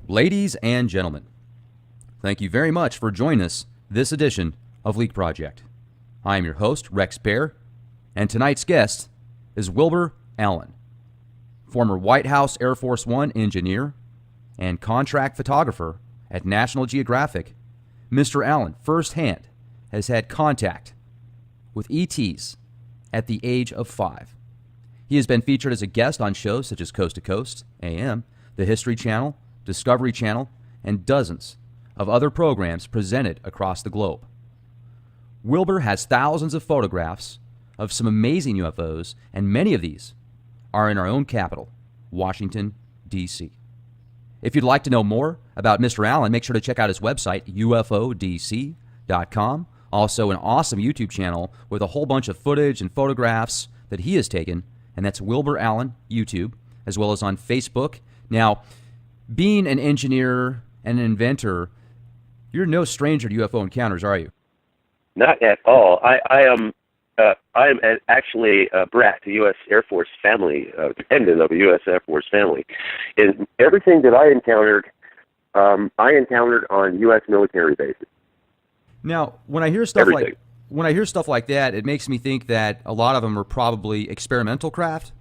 Ladies and gentlemen, thank you very much for joining us this edition of Leak Project. I am your host, Rex Bear, and tonight's guest is Wilbur Allen, former White House Air Force One engineer and contract photographer at National Geographic. Mr. Allen, firsthand, has had contact with ETs at the age of 5. He has been featured as a guest on shows such as Coast to Coast, AM, the History Channel, Discovery Channel, and dozens of other programs presented across the globe. Wilbur has thousands of photographs of some amazing UFOs, and many of these are in our own capital, Washington, D.C. If you'd like to know more about Mr. Allen, make sure to check out his website, ufodc.com. Also, an awesome YouTube channel with a whole bunch of footage and photographs that he has taken, and that's Wilbur Allen YouTube, as well as on Facebook. Now, being an engineer and an inventor, you're no stranger to UFO encounters, are you? Not at all. I am actually brat to U.S. Air Force family, dependent of a U.S. Air Force family. And everything that I encountered on U.S. military bases. Now, when I hear stuff like that, it makes me think that a lot of them are probably experimental craft.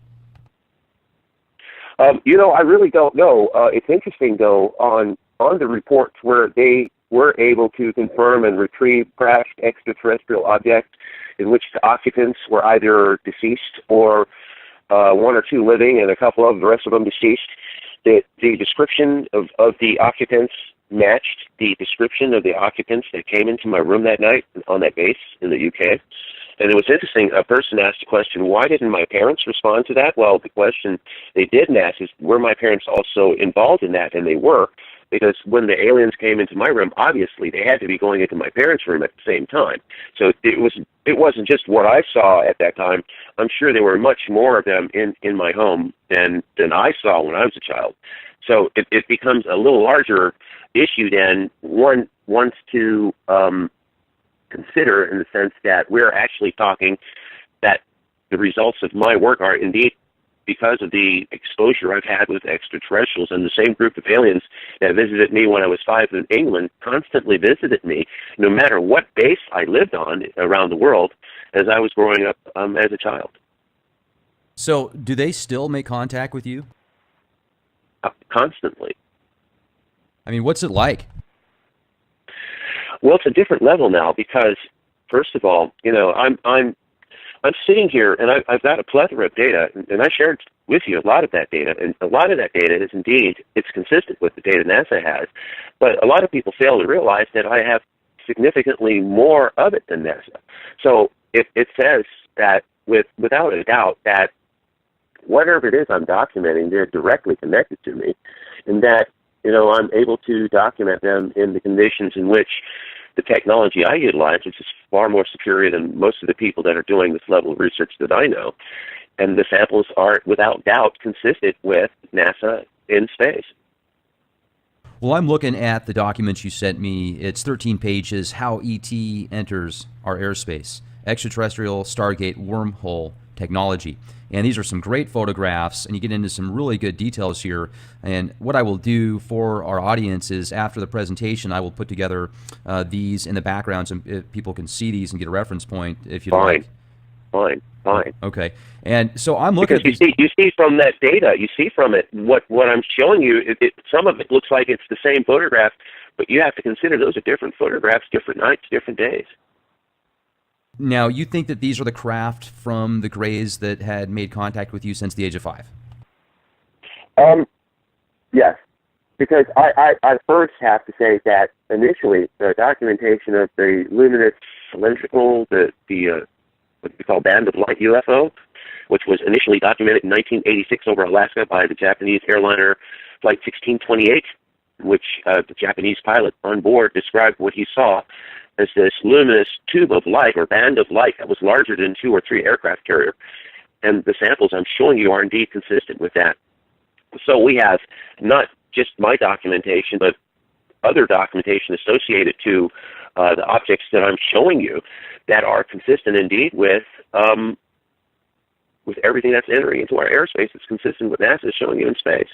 I really don't know. It's interesting, though, on the reports where they were able to confirm and retrieve crashed extraterrestrial objects in which the occupants were either deceased or one or two living and a couple of the rest of them deceased. The description of the occupants matched the description of the occupants that came into my room that night on that base in the UK. And it was interesting, a person asked the question, why didn't my parents respond to that? Well, the question they didn't ask is, were my parents also involved in that? And they were, because when the aliens came into my room, obviously they had to be going into my parents' room at the same time. So it wasn't just what I saw at that time. I'm sure there were much more of them in my home than I saw when I was a child. So it becomes a little larger issue than one wants to consider, in the sense that we're actually talking that the results of my work are indeed because of the exposure I've had with extraterrestrials, and the same group of aliens that visited me when I was 5 in England constantly visited me, no matter what base I lived on around the world, as I was growing up as a child. So do they still make contact with you? Constantly. I mean, what's it like? Well, it's a different level now because, first of all, I'm sitting here and I've got a plethora of data, and I shared with you a lot of that data, and a lot of that data is indeed, it's consistent with the data NASA has, but a lot of people fail to realize that I have significantly more of it than NASA. So it says that without a doubt that whatever it is I'm documenting, they're directly connected to me, and that I'm able to document them in the conditions in which the technology I utilize, which is far more superior than most of the people that are doing this level of research that I know. And the samples are, without doubt, consistent with NASA in space. Well, I'm looking at the documents you sent me. It's 13 pages, How ET Enters Our Airspace, Extraterrestrial Stargate Wormhole Technology. And these are some great photographs, and you get into some really good details here. And what I will do for our audience is, after the presentation, I will put together these in the background so people can see these and get a reference point if you'd like. Fine. Okay. And so I'm looking because at you see from that data, you see from it, what I'm showing you, some of it looks like it's the same photograph, but you have to consider those are different photographs, different nights, different days. Now, you think that these are the craft from the Greys that had made contact with you since the age of 5? Yes, because I first have to say that initially the documentation of the luminous cylindrical, the what we call band of light UFO, which was initially documented in 1986 over Alaska by the Japanese airliner Flight 1628, which the Japanese pilot on board described what he saw as this luminous tube of light or band of light that was larger than 2 or 3 aircraft carrier. And the samples I'm showing you are indeed consistent with that. So we have not just my documentation, but other documentation associated to the objects that I'm showing you that are consistent indeed with everything that's entering into our airspace. It's consistent with NASA showing you in space.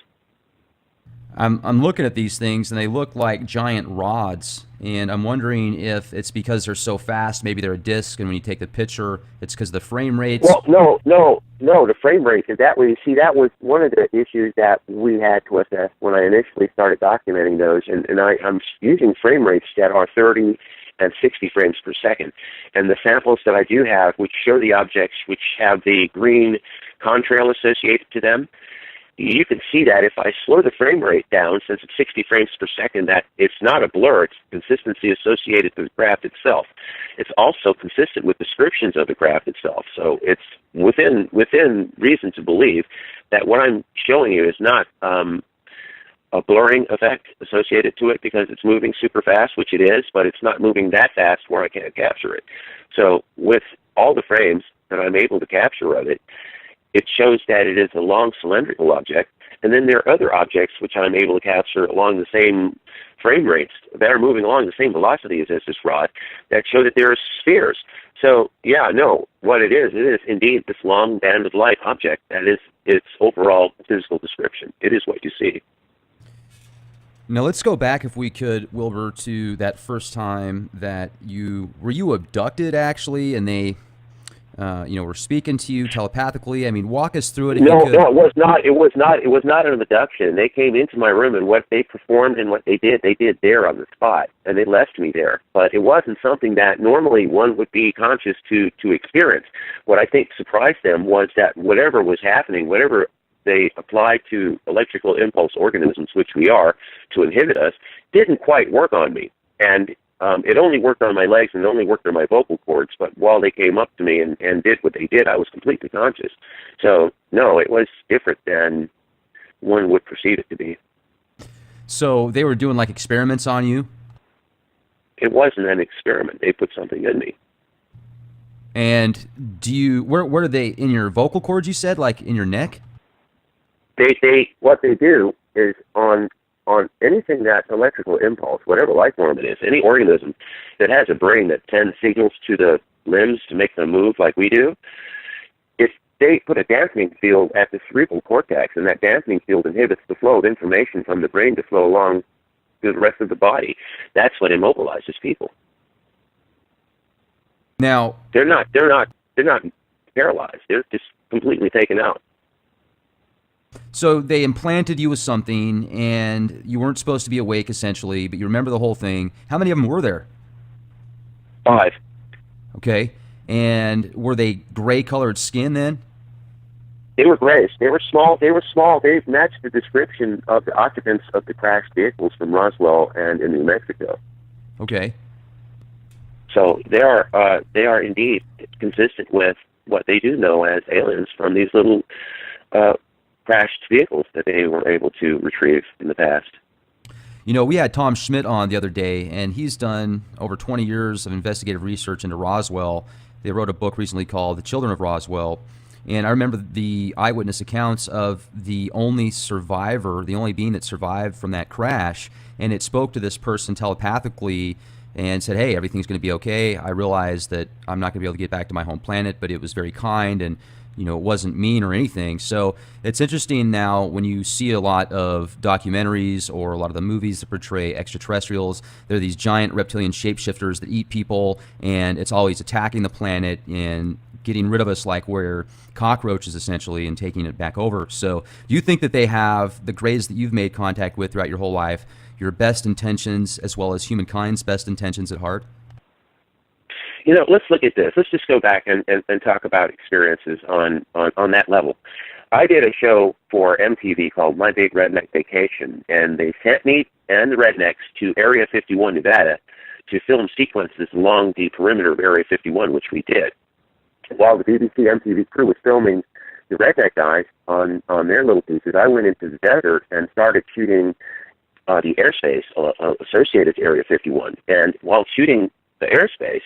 I'm looking at these things and they look like giant rods, and I'm wondering if it's because they're so fast, maybe they're a disc, and when you take the picture, it's because the frame rates. Well, no, the frame rate is that way. You see, that was one of the issues that we had to assess when I initially started documenting those, and I'm using frame rates that are 30 and 60 frames per second. And the samples that I do have, which show the objects which have the green contrail associated to them, you can see that if I slow the frame rate down, since it's 60 frames per second, that it's not a blur, it's consistency associated with the craft itself. It's also consistent with descriptions of the craft itself. So it's within reason to believe that what I'm showing you is not a blurring effect associated to it because it's moving super fast, which it is, but it's not moving that fast where I can't capture it. So with all the frames that I'm able to capture of it, it shows that it is a long cylindrical object, and then there are other objects which I'm able to capture along the same frame rates that are moving along the same velocity as this rod that show that there are spheres. So, yeah, no, what it is indeed this long band of light object. That is its overall physical description. It is what you see. Now let's go back, if we could, Wilbur, to that first time that were you abducted actually, and they were speaking to you telepathically. I mean, walk us through it. No, it was not. It was not an abduction. They came into my room, and what they performed and what they did there on the spot, and they left me there. But it wasn't something that normally one would be conscious to experience. What I think surprised them was that whatever was happening, whatever they applied to electrical impulse organisms, which we are, to inhibit us, didn't quite work on me. And it only worked on my legs and it only worked on my vocal cords, but while they came up to me and did what they did, I was completely conscious. So, no, it was different than one would perceive it to be. So they were doing like experiments on you? It wasn't an experiment. They put something in me. And where are they, in your vocal cords, you said, like in your neck? What they do is on anything that's electrical impulse, whatever life form it is, any organism that has a brain that sends signals to the limbs to make them move like we do, if they put a dampening field at the cerebral cortex, and that dampening field inhibits the flow of information from the brain to flow along to the rest of the body, that's what immobilizes people. Now, they're not paralyzed. They're just completely taken out. So they implanted you with something, and you weren't supposed to be awake, essentially, but you remember the whole thing. How many of them were there? 5. Okay. And were they gray-colored skin then? They were grays. They were small. They matched the description of the occupants of the crashed vehicles from Roswell and in New Mexico. Okay. So they are indeed consistent with what they do know as aliens from these little crashed vehicles that they were able to retrieve in the past. You know, we had Tom Schmidt on the other day, and he's done over 20 years of investigative research into Roswell. They wrote a book recently called The Children of Roswell. And I remember the eyewitness accounts of the only survivor, the only being that survived from that crash, and it spoke to this person telepathically and said, hey, everything's going to be okay. I realized that I'm not going to be able to get back to my home planet, but it was very kind, and it wasn't mean or anything. So it's interesting now when you see a lot of documentaries or a lot of the movies that portray extraterrestrials, they're these giant reptilian shapeshifters that eat people, and it's always attacking the planet and getting rid of us like we're cockroaches, essentially, and taking it back over. So do you think that they have, the greys that you've made contact with throughout your whole life, your best intentions as well as humankind's best intentions at heart? Let's look at this. Let's just go back and talk about experiences on that level. I did a show for MTV called My Big Redneck Vacation, and they sent me and the rednecks to Area 51, Nevada, to film sequences along the perimeter of Area 51, which we did. While the BBC MTV crew was filming the redneck guys on their little pieces, I went into the desert and started shooting the airspace associated to Area 51. And while shooting the airspace,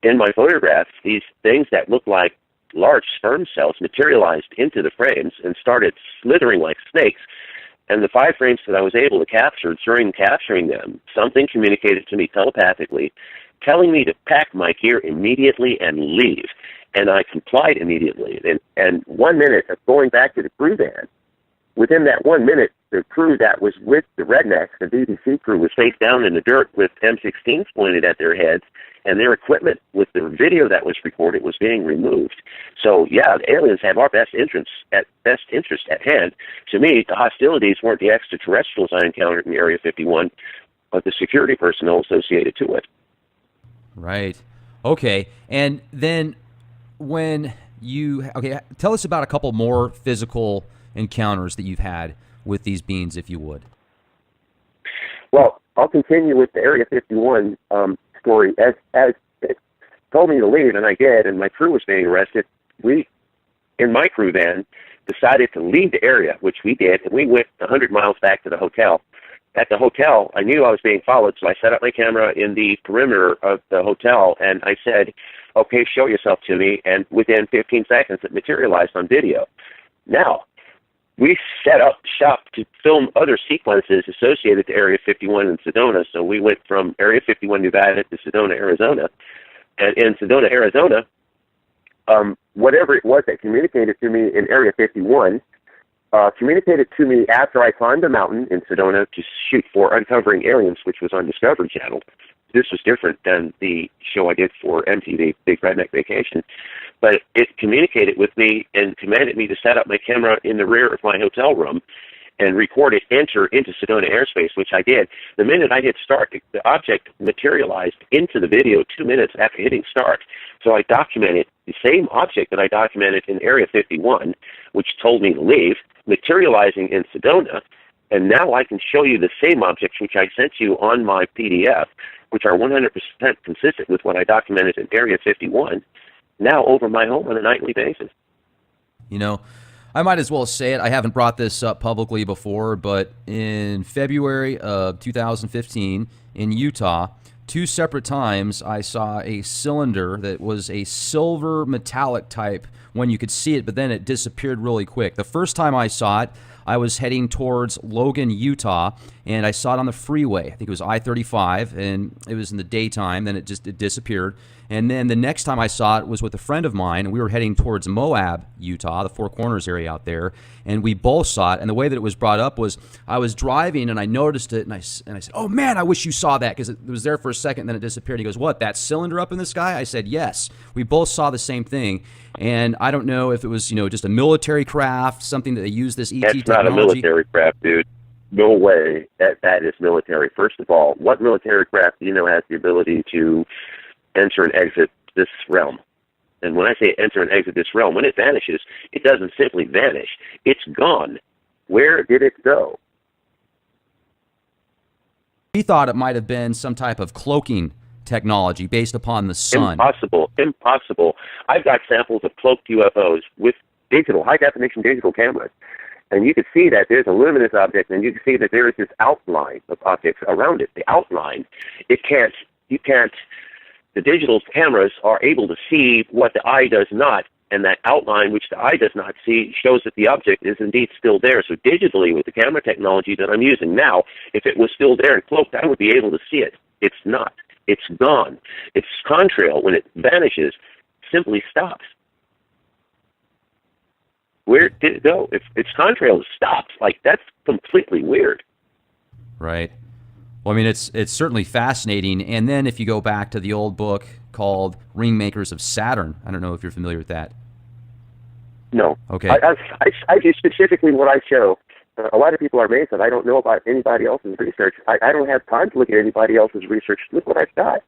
in my photographs, these things that looked like large sperm cells materialized into the frames and started slithering like snakes. And the 5 frames that I was able to capture, during capturing them, something communicated to me telepathically, telling me to pack my gear immediately and leave. And I complied immediately. And 1 minute of going back to the crew van, within that 1 minute, the crew that was with the rednecks, the BBC crew, was face down in the dirt with M16s pointed at their heads, and their equipment with the video that was recorded was being removed. So, yeah, the aliens have our best interest at hand. To me, the hostilities weren't the extraterrestrials I encountered in Area 51, but the security personnel associated to it. Right. Okay. And then tell us about a couple more physical encounters that you've had with these beings, if you would. Well, I'll continue with the Area 51 story. As it told me to leave, and I did, and my crew was being arrested, we, in my crew van, decided to leave the area, which we did, and we went 100 miles back to the hotel. At the hotel, I knew I was being followed, so I set up my camera in the perimeter of the hotel, and I said, okay, show yourself to me, and within 15 seconds, it materialized on video. Now, we set up shop to film other sequences associated to Area 51 in Sedona. So we went from Area 51, Nevada to Sedona, Arizona. And in Sedona, Arizona, whatever it was that communicated to me in Area 51 communicated to me after I climbed a mountain in Sedona to shoot for Uncovering Aliens, which was on Discovery Channel. This was different than the show I did for MTV, Big Redneck Vacation. But it communicated with me and commanded me to set up my camera in the rear of my hotel room and record it enter into Sedona airspace, which I did. The minute I hit start, the object materialized into the video 2 minutes after hitting start. So I documented the same object that I documented in Area 51, which told me to leave, materializing in Sedona. And now I can show you the same objects, which I sent you on my PDF, which are 100% consistent with what I documented in Area 51, now over my home on a nightly basis. You know, I might as well say it. I haven't brought this up publicly before, but in February of 2015 in Utah, 2 separate times I saw a cylinder that was a silver metallic type when you could see it, but then it disappeared really quick. The first time I saw it, I was heading towards Logan, Utah, and I saw it on the freeway. I think it was I-35, and it was in the daytime. Then it disappeared. And then the next time I saw it was with a friend of mine, and we were heading towards Moab, Utah, the Four Corners area out there, and we both saw it. And the way that it was brought up was I was driving, and I noticed it, and I said, oh, man, I wish you saw that, because it was there for a second, and then it disappeared. He goes, what, that cylinder up in the sky? I said, yes. We both saw the same thing, and I don't know if it was, just a military craft, something that they use this ET technology. That's not a military craft, dude. No way that is military. First of all, what military craft do you know has the ability to enter and exit this realm? And when I say enter and exit this realm, when it vanishes, it doesn't simply vanish. It's gone. Where did it go? He thought it might have been some type of cloaking technology based upon the sun. Impossible. I've got samples of cloaked UFOs with high-definition digital cameras. And you can see that there's a luminous object, and you can see that there is this outline of objects around it. The outline, the digital cameras are able to see what the eye does not, and that outline, which the eye does not see, shows that the object is indeed still there. So digitally, with the camera technology that I'm using now, if it was still there and cloaked, I would be able to see it. It's not. It's gone. Its contrail, when it vanishes, simply stops. Where did it go? If its contrail stops, that's completely weird. Right. Well, I mean, it's certainly fascinating. And then if you go back to the old book called Ringmakers of Saturn, I don't know if you're familiar with that. No. Okay. I do specifically what I show. A lot of people are amazed that I don't know about anybody else's research. I don't have time to look at anybody else's research. Look what I've got.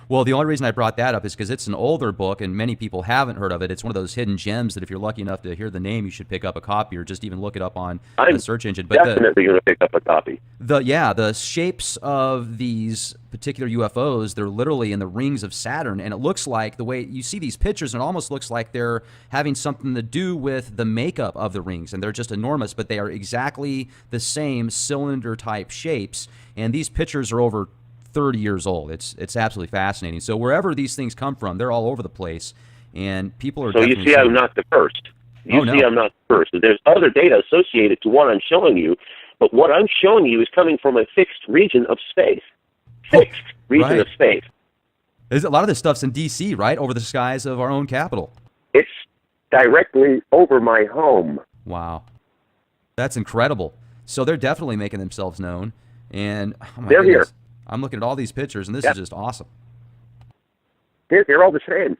Well, the only reason I brought that up is because it's an older book, and many people haven't heard of it. It's one of those hidden gems that if you're lucky enough to hear the name, you should pick up a copy or just even look it up on the search engine. But definitely going to pick up a copy. The shapes of these particular UFOs, they're literally in the rings of Saturn, and it looks like the way you see these pictures, and it almost looks like they're having something to do with the makeup of the rings, and they're just enormous, but they are exactly the same cylinder-type shapes, and these pictures are over 30 years old. It's absolutely fascinating. So wherever these things come from, they're all over the place, and people are. So you see, I'm not the first. I'm not the first. There's other data associated to what I'm showing you, but what I'm showing you is coming from a fixed region of space. Fixed region of space. A lot of this stuff's in D.C., right, over the skies of our own capital. It's directly over my home. Wow, that's incredible. So they're definitely making themselves known. And oh my They're goodness, here. I'm looking at all these pictures, and this Yep. is just awesome. They're all the same.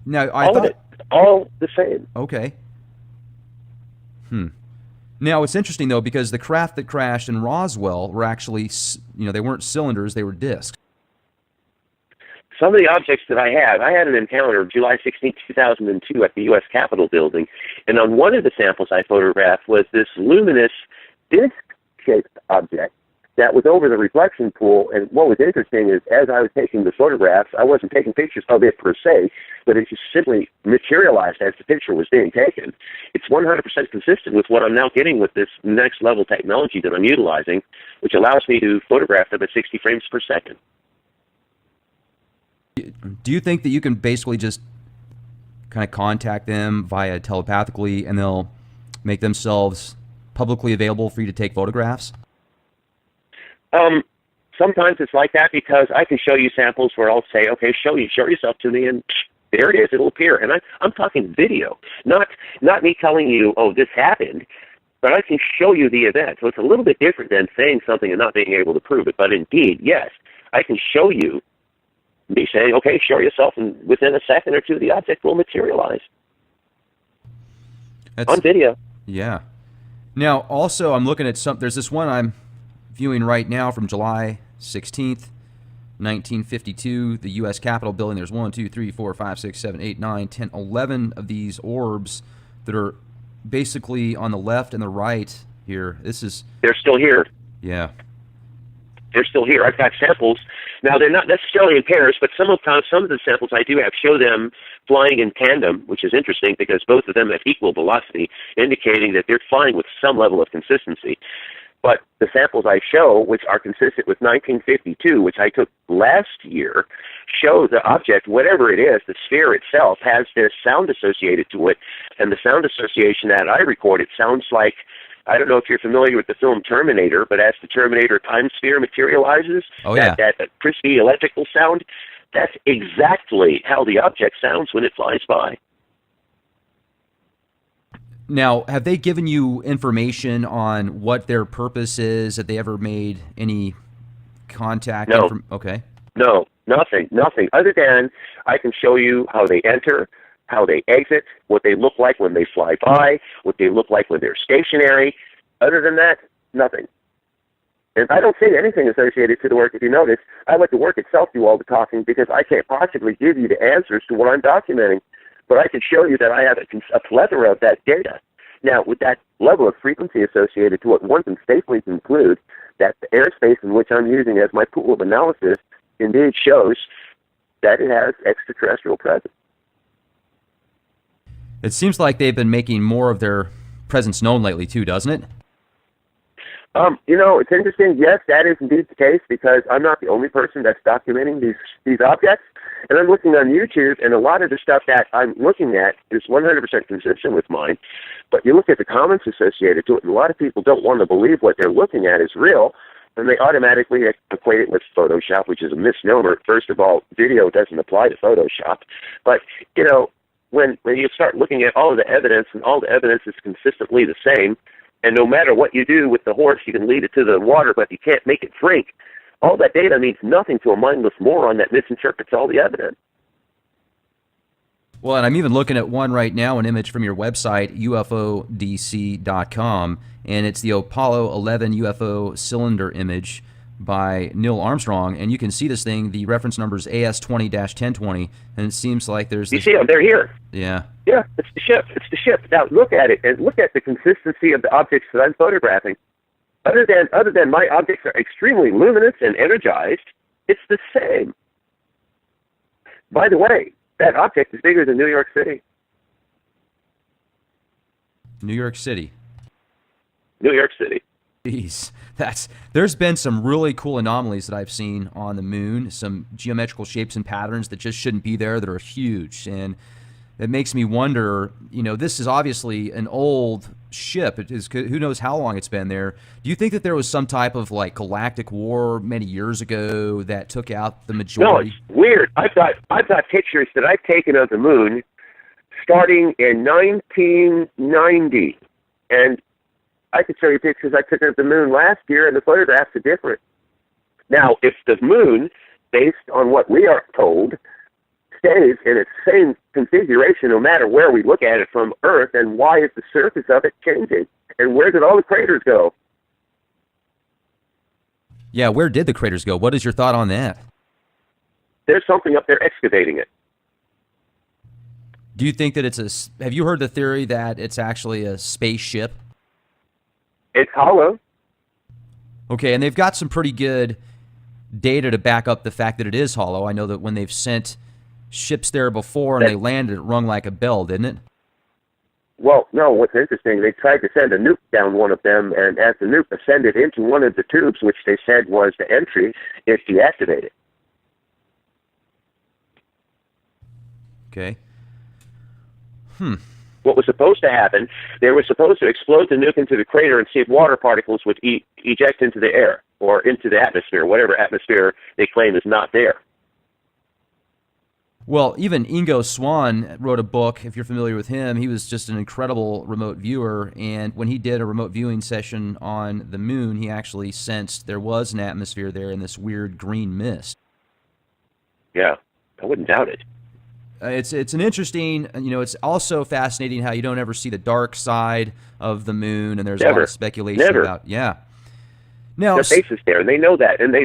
Now, I All thought, of it. All the same. okay. Now, it's interesting, though, because the craft that crashed in Roswell were actually, they weren't cylinders, they were discs. Some of the objects that I had an encounter July 16, 2002 at the U.S. Capitol building, and on one of the samples I photographed was this luminous disc-shaped object that was over the reflection pool. And what was interesting is, as I was taking the photographs, I wasn't taking pictures of it per se, but it just simply materialized as the picture was being taken. It's 100% consistent with what I'm now getting with this next level technology that I'm utilizing, which allows me to photograph them at 60 frames per second. Do you think that you can basically just kind of contact them via telepathically and they'll make themselves publicly available for you to take photographs? Sometimes it's like that because I can show you samples where I'll say, okay, show yourself to me, and there it is, it'll appear. And I'm talking video, not me telling you, oh, this happened, but I can show you the event. So it's a little bit different than saying something and not being able to prove it. But indeed, yes, I can show you, me saying, okay, show yourself, and within a second or two, the object will materialize. On video. Yeah. Now, also, I'm looking at there's this one I'm viewing right now from July 16th, 1952, the U.S. Capitol building. There's 1, 2, 3, 4, 5, 6, 7, 8, 9, 10, 11 of these orbs that are basically on the left and the right here. They're still here. Yeah. They're still here. I've got samples. Now, they're not necessarily in pairs, but some of the samples I do have show them flying in tandem, which is interesting because both of them have equal velocity, indicating that they're flying with some level of consistency. But the samples I show, which are consistent with 1952, which I took last year, show the object, whatever it is, the sphere itself, has this sound associated to it. And the sound association that I recorded sounds like, I don't know if you're familiar with the film Terminator, but as the Terminator time sphere materializes, that crispy electrical sound, that's exactly how the object sounds when it flies by. Now, have they given you information on what their purpose is? Have they ever made any contact? No. Okay. No, nothing. Other than I can show you how they enter, how they exit, what they look like when they fly by, what they look like when they're stationary. Other than that, nothing. And I don't say anything associated to the work. If you notice, I let the work itself do all the talking because I can't possibly give you the answers to what I'm documenting. But I can show you that I have a plethora of that data. Now, with that level of frequency associated to it, one can safely conclude that the airspace in which I'm using as my pool of analysis indeed shows that it has extraterrestrial presence. It seems like they've been making more of their presence known lately, too, doesn't it? It's interesting. Yes, that is indeed the case because I'm not the only person that's documenting these objects. And I'm looking on YouTube, and a lot of the stuff that I'm looking at is 100% consistent with mine. But you look at the comments associated to it, and a lot of people don't want to believe what they're looking at is real, and they automatically equate it with Photoshop, which is a misnomer. First of all, video doesn't apply to Photoshop. But, when you start looking at all of the evidence, and all the evidence is consistently the same, and no matter what you do with the horse, you can lead it to the water, but you can't make it drink. All that data means nothing to a mindless moron that misinterprets all the evidence. Well, and I'm even looking at one right now, an image from your website, ufodc.com, and it's the Apollo 11 UFO cylinder image by Neil Armstrong, and you can see this thing, the reference number is AS20-1020, and it seems like there's... You see them, they're here. Yeah. Yeah, it's the ship. Now look at it, and look at the consistency of the objects that I'm photographing. Other than my objects are extremely luminous and energized, it's the same. By the way, that object is bigger than New York City. New York City. New York City. Jeez, there's been some really cool anomalies that I've seen on the moon, some geometrical shapes and patterns that just shouldn't be there that are huge, and it makes me wonder, this is obviously an old ship. It is, who knows how long it's been there. Do you think that there was some type of galactic war many years ago that took out the majority? No, it's weird. I've got pictures that I've taken of the moon starting in 1990, and I could show you pictures I took of the moon last year, and the photographs are different. Now, if the moon, based on what we are told, stays in its same configuration no matter where we look at it from Earth, and why is the surface of it changing? And where did all the craters go? Yeah, where did the craters go? What is your thought on that? There's something up there excavating it. Do you think that have you heard the theory that it's actually a spaceship? It's hollow. Okay, and they've got some pretty good data to back up the fact that it is hollow. I know that when they've sent ships there before and they landed, it rung like a bell, didn't it? Well, no, what's interesting, they tried to send a nuke down one of them, and as the nuke ascended into one of the tubes, which they said was the entry, it deactivated. Okay. What was supposed to happen, they were supposed to explode the nuke into the crater and see if water particles would eject into the air or into the atmosphere, whatever atmosphere they claim is not there. Well, even Ingo Swann wrote a book, if you're familiar with him. He was just an incredible remote viewer, and when he did a remote viewing session on the moon, he actually sensed there was an atmosphere there in this weird green mist. Yeah, I wouldn't doubt it. It's an interesting, it's also fascinating how you don't ever see the dark side of the moon, and there's a lot of speculation about, Now, the base is there, and they know that. And they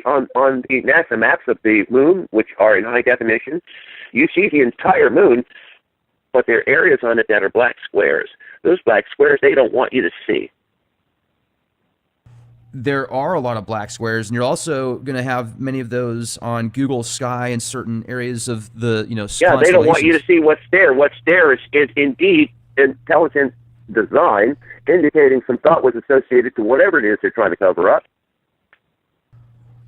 on the NASA maps of the moon, which are in high definition, you see the entire moon, but there are areas on it that are black squares. Those black squares, they don't want you to see. There are a lot of black squares, and you're also going to have many of those on Google Sky in certain areas of the, Yeah, they don't want you to see what's there. What's there is indeed intelligent design, indicating some thought was associated to whatever it is they're trying to cover up.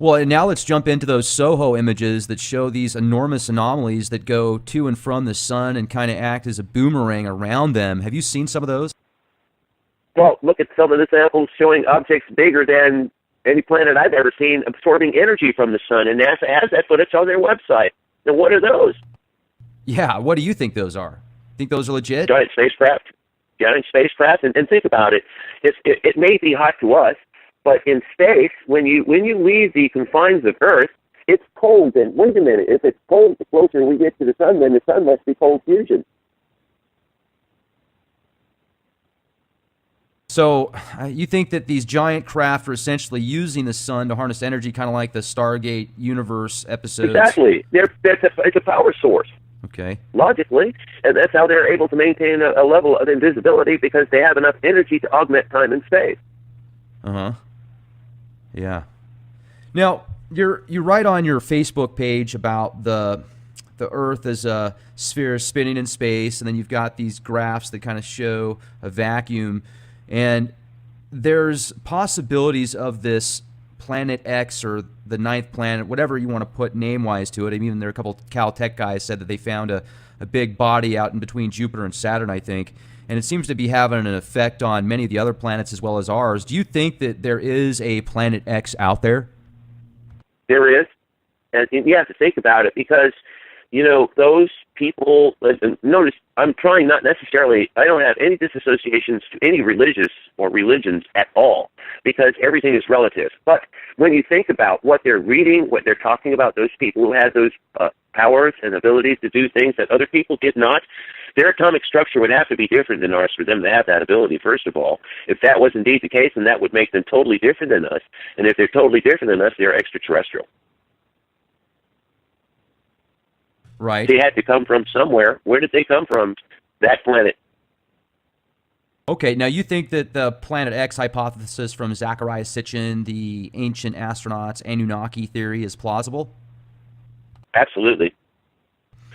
Well, and now let's jump into those SOHO images that show these enormous anomalies that go to and from the sun and kind of act as a boomerang around them. Have you seen some of those? Well, look at some of the samples showing objects bigger than any planet I've ever seen absorbing energy from the sun, and NASA has that footage on their website. Now, what are those? Yeah, what do you think those are? Think those are legit? Giant spacecraft. And think about it. It may be hot to us, but in space, when you leave the confines of Earth, it's cold. And wait a minute, if it's cold, the closer we get to the sun, then the sun must be cold fusion. So you think that these giant craft are essentially using the sun to harness energy, kind of like the Stargate Universe episodes? Exactly. It's a power source. Okay. Logically, and that's how they're able to maintain a level of invisibility, because they have enough energy to augment time and space. Yeah. Now, you write on your Facebook page about the Earth as a sphere spinning in space, and then you've got these graphs that kind of show a vacuum, and there's possibilities of this Planet X or the ninth planet, whatever you want to put name-wise to it. I mean, even there are a couple of Caltech guys said that they found a big body out in between Jupiter and Saturn, I think, and it seems to be having an effect on many of the other planets as well as ours. Do you think that there is a Planet X out there? There is, and you have to think about it, because those people, notice, I'm trying not necessarily, I don't have any disassociations to any religious or religions at all, because everything is relative. But when you think about what they're reading, what they're talking about, those people who have those powers and abilities to do things that other people did not, their atomic structure would have to be different than ours for them to have that ability, first of all. If that was indeed the case, then that would make them totally different than us. And if they're totally different than us, they're extraterrestrial. Right. They had to come from somewhere. Where did they come from? That planet. Okay, now you think that the Planet X hypothesis from Zecharia Sitchin, the ancient astronauts, Anunnaki theory, is plausible? Absolutely.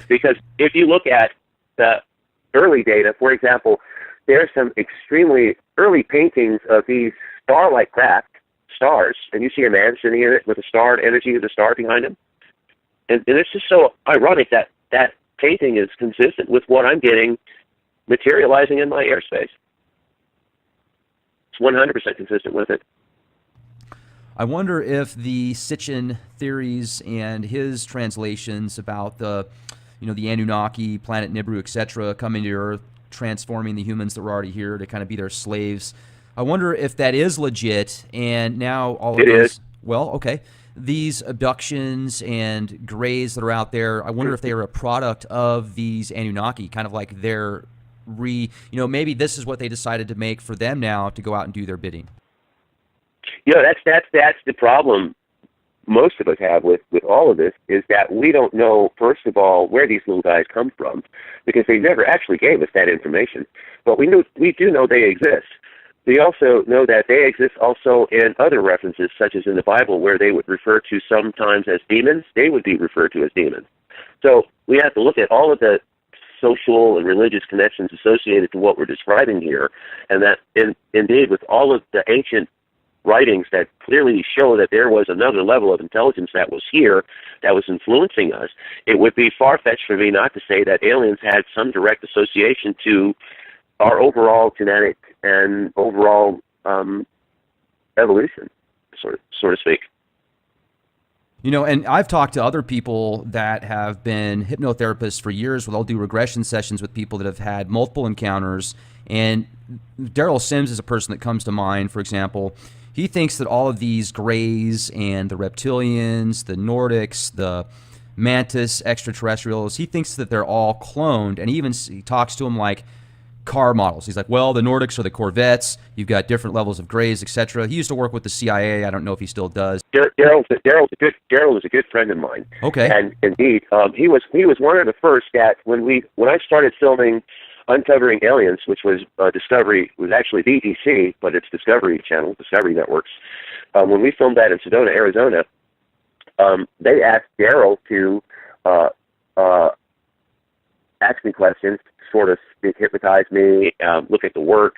Because if you look at the early data, for example, there's some extremely early paintings of these star-like craft, stars, and you see a man sitting in it with a star and energy of the star behind him. And it's just so ironic that that painting is consistent with what I'm getting materializing in my airspace. It's 100% consistent with it. I wonder if the Sitchin theories and his translations about the Anunnaki, planet Nibiru, etc., coming to Earth, transforming the humans that were already here to kind of be their slaves, I wonder if that is legit, and now all of It these, is. well, okay, these abductions and grays that are out there, I wonder if they are a product of these Anunnaki, kind of like their maybe this is what they decided to make for them now to go out and do their bidding. That's the problem most of us have with all of this, is that we don't know, first of all, where these little guys come from, because they never actually gave us that information. But we do know they exist. We also know that they exist also in other references, such as in the Bible, where they would refer to sometimes as demons. They would be referred to as demons. So we have to look at all of the social and religious connections associated to what we're describing here, and that indeed with all of the ancient writings that clearly show that there was another level of intelligence that was here, that was influencing us, it would be far-fetched for me not to say that aliens had some direct association to our overall genetic and overall evolution, so to speak. And I've talked to other people that have been hypnotherapists for years, where they'll do regression sessions with people that have had multiple encounters. And Daryl Sims is a person that comes to mind, for example. He thinks that all of these grays and the reptilians, the Nordics, the mantis extraterrestrials, he thinks that they're all cloned. And he talks to them like car models. He's like, well, the Nordics are the Corvettes. You've got different levels of grays, etc. He used to work with the CIA. I don't know if he still does. Daryl is a good friend of mine. Okay. And indeed, he was one of the first that when I started filming Uncovering Aliens, which was Discovery, was actually BBC, but it's Discovery Channel, Discovery Networks. When we filmed that in Sedona, Arizona, they asked Daryl to ask me questions, sort of hypnotize me, look at the work,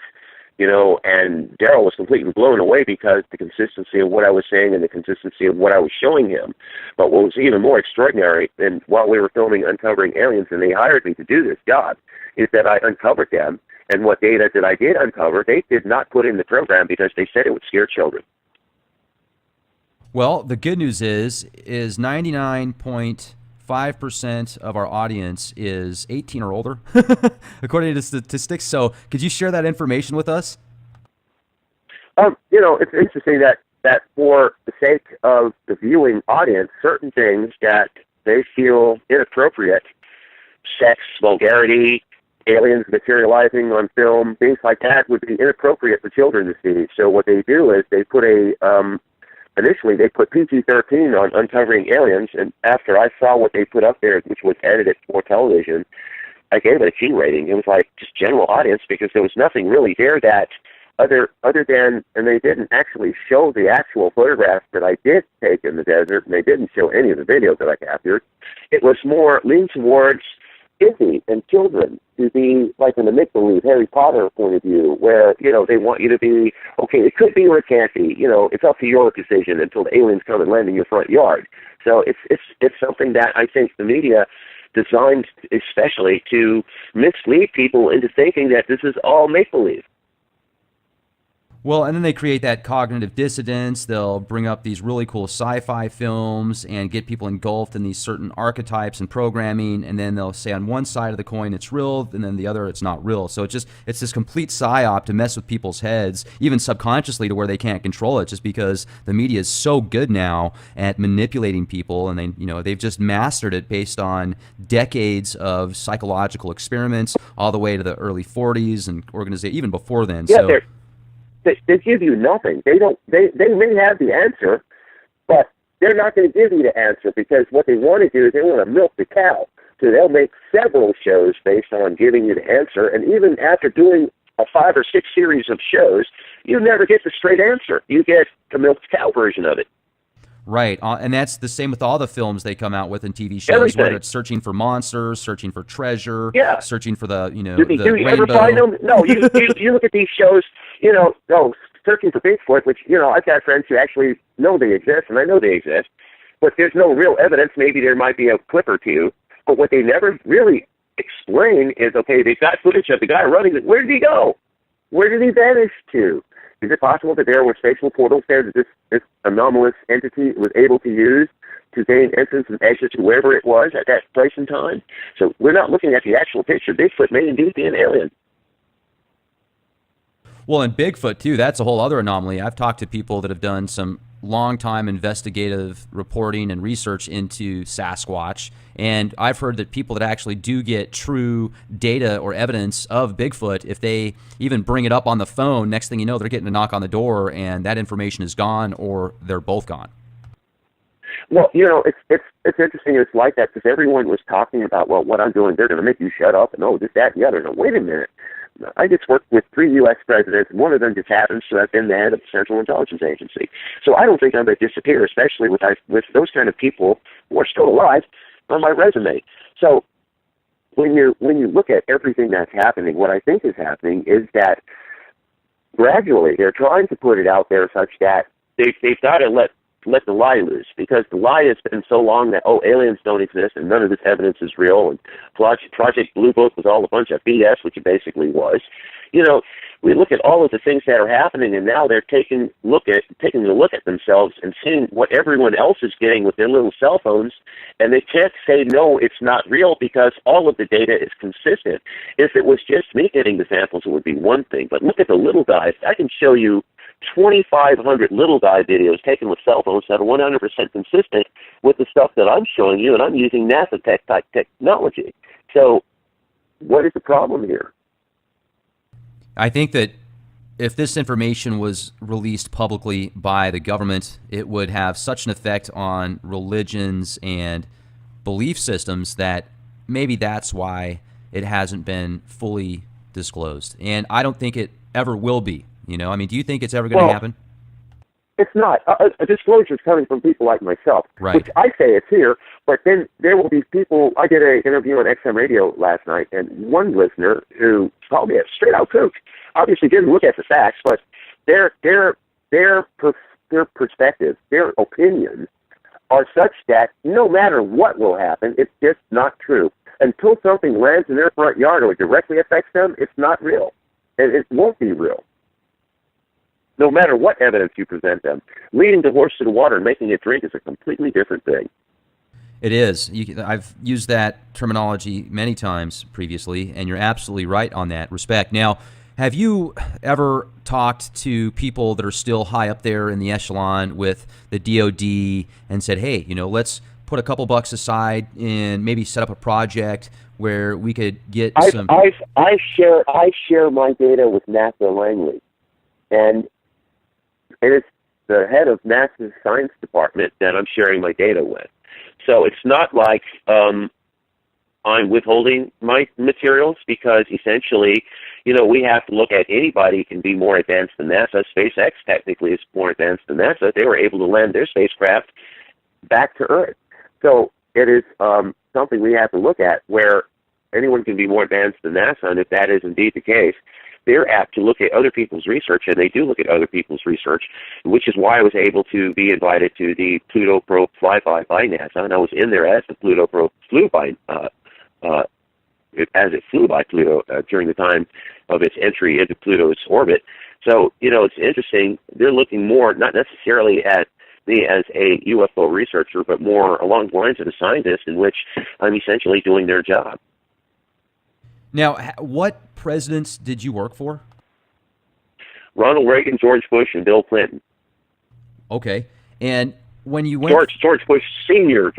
and Daryl was completely blown away because the consistency of what I was saying and the consistency of what I was showing him. But what was even more extraordinary, and while we were filming Uncovering Aliens, and they hired me to do this job, is that I uncovered them, and what data that I did uncover, they did not put in the program because they said it would scare children. Well, the good news is 99.5% of our audience is 18 or older, according to statistics. So could you share that information with us? It's interesting that for the sake of the viewing audience, certain things that they feel inappropriate, sex, vulgarity, aliens materializing on film, things like that would be inappropriate for children to see. So what they do is they put initially they put PG-13 on Uncovering Aliens, and after I saw what they put up there, which was edited for television, I gave it a G rating. It was like just general audience, because there was nothing really there that other than, and they didn't actually show the actual photographs that I did take in the desert, and they didn't show any of the videos that I captured. It was more leaned towards kids and children to be like in the make-believe Harry Potter point of view, where, they want you to be, okay, it could be or it can't be, it's up to your decision until the aliens come and land in your front yard. So it's something that I think the media designed especially to mislead people into thinking that this is all make-believe. Well, and then they create that cognitive dissonance. They'll bring up these really cool sci-fi films and get people engulfed in these certain archetypes and programming, and then they'll say on one side of the coin it's real, and then the other it's not real. So it's this complete psyop to mess with people's heads, even subconsciously, to where they can't control it, just because the media is so good now at manipulating people, and they've just mastered it based on decades of psychological experiments all the way to the early 40s and organization even before then. Yeah, so they give you nothing. They may have the answer, but they're not going to give you the answer, because what they want to do is they want to milk the cow. So they'll make several shows based on giving you the answer, and even after doing a 5 or 6 series of shows, you never get the straight answer. You get the milk cow version of it. Right, and that's the same with all the films they come out with in TV shows, Everything. whether it's searching for monsters, searching for treasure, searching for the, Do the you rainbow. ever find them? No, you look at these shows, searching for Bigfoot, which, I've got friends who actually know they exist, and I know they exist, but there's no real evidence. Maybe there might be a clip or two, but what they never really explain is, okay, they've got footage of the guy running. Where did he go? Where did he vanish to? Is it possible that there were spatial portals there that this anomalous entity was able to use to gain entrance and exit to wherever it was at that place and time? So we're not looking at the actual picture. Bigfoot may indeed be an alien. Well, and Bigfoot, too, that's a whole other anomaly. I've talked to people that have done some long-time investigative reporting and research into Sasquatch, and I've heard that people that actually do get true data or evidence of Bigfoot, if they even bring it up on the phone, next thing you know, they're getting a knock on the door, and that information is gone, or they're both gone. Well, it's interesting. It's like that because everyone was talking about, well, what I'm doing, they're going to make you shut up, and this, that, and the other. No, wait a minute. I just worked with 3 U.S. presidents, and one of them just happens to have been the head of the Central Intelligence Agency. So I don't think I'm going to disappear, especially with those kind of people who are still alive on my resume. So when you look at everything that's happening, what I think is happening is that gradually they're trying to put it out there such that they've got to let the lie loose, because the lie has been so long that, aliens don't exist and none of this evidence is real, and Project Blue Book was all a bunch of BS, which it basically was. We look at all of the things that are happening, and now they're taking a look at themselves and seeing what everyone else is getting with their little cell phones, and they can't say, no, it's not real, because all of the data is consistent. If it was just me getting the samples, it would be one thing, but look at the little guys. I can show you 2,500 little guy videos taken with cell phones that are 100% consistent with the stuff that I'm showing you, and I'm using NASA type technology. So what is the problem here? I think that if this information was released publicly by the government, it would have such an effect on religions and belief systems that maybe that's why it hasn't been fully disclosed. And I don't think it ever will be. Do you think it's ever going to happen? It's not. A disclosure is coming from people like myself, right? Which I say it's here, but then there will be people. I did an interview on XM Radio last night, and one listener who called me a straight-out kook obviously didn't look at the facts, but their perspective, their opinions are such that no matter what will happen, it's just not true. Until something lands in their front yard or directly affects them, it's not real, and it won't be real. No matter what evidence you present them. Leading the horse to the water and making it drink is a completely different thing. It is. I've used that terminology many times previously, and you're absolutely right on that respect. Now, have you ever talked to people that are still high up there in the echelon with the DOD and said, hey, let's put a couple bucks aside and maybe set up a project where we could get some... I share my data with NASA Langley, and it's the head of NASA's science department that I'm sharing my data with. So it's not like I'm withholding my materials, because essentially, we have to look at anybody can be more advanced than NASA. SpaceX technically is more advanced than NASA. They were able to land their spacecraft back to Earth. So it is something we have to look at, where anyone can be more advanced than NASA, and if that is indeed the case, they're apt to look at other people's research, and they do look at other people's research, which is why I was able to be invited to the Pluto probe flyby by NASA, and I was in there as the Pluto probe flew by, Pluto during the time of its entry into Pluto's orbit. So, it's interesting. They're looking more, not necessarily at me as a UFO researcher, but more along the lines of a scientist, in which I'm essentially doing their job. Now, what presidents did you work for? Ronald Reagan, George Bush, and Bill Clinton. Okay. And when you went... George Bush Sr.,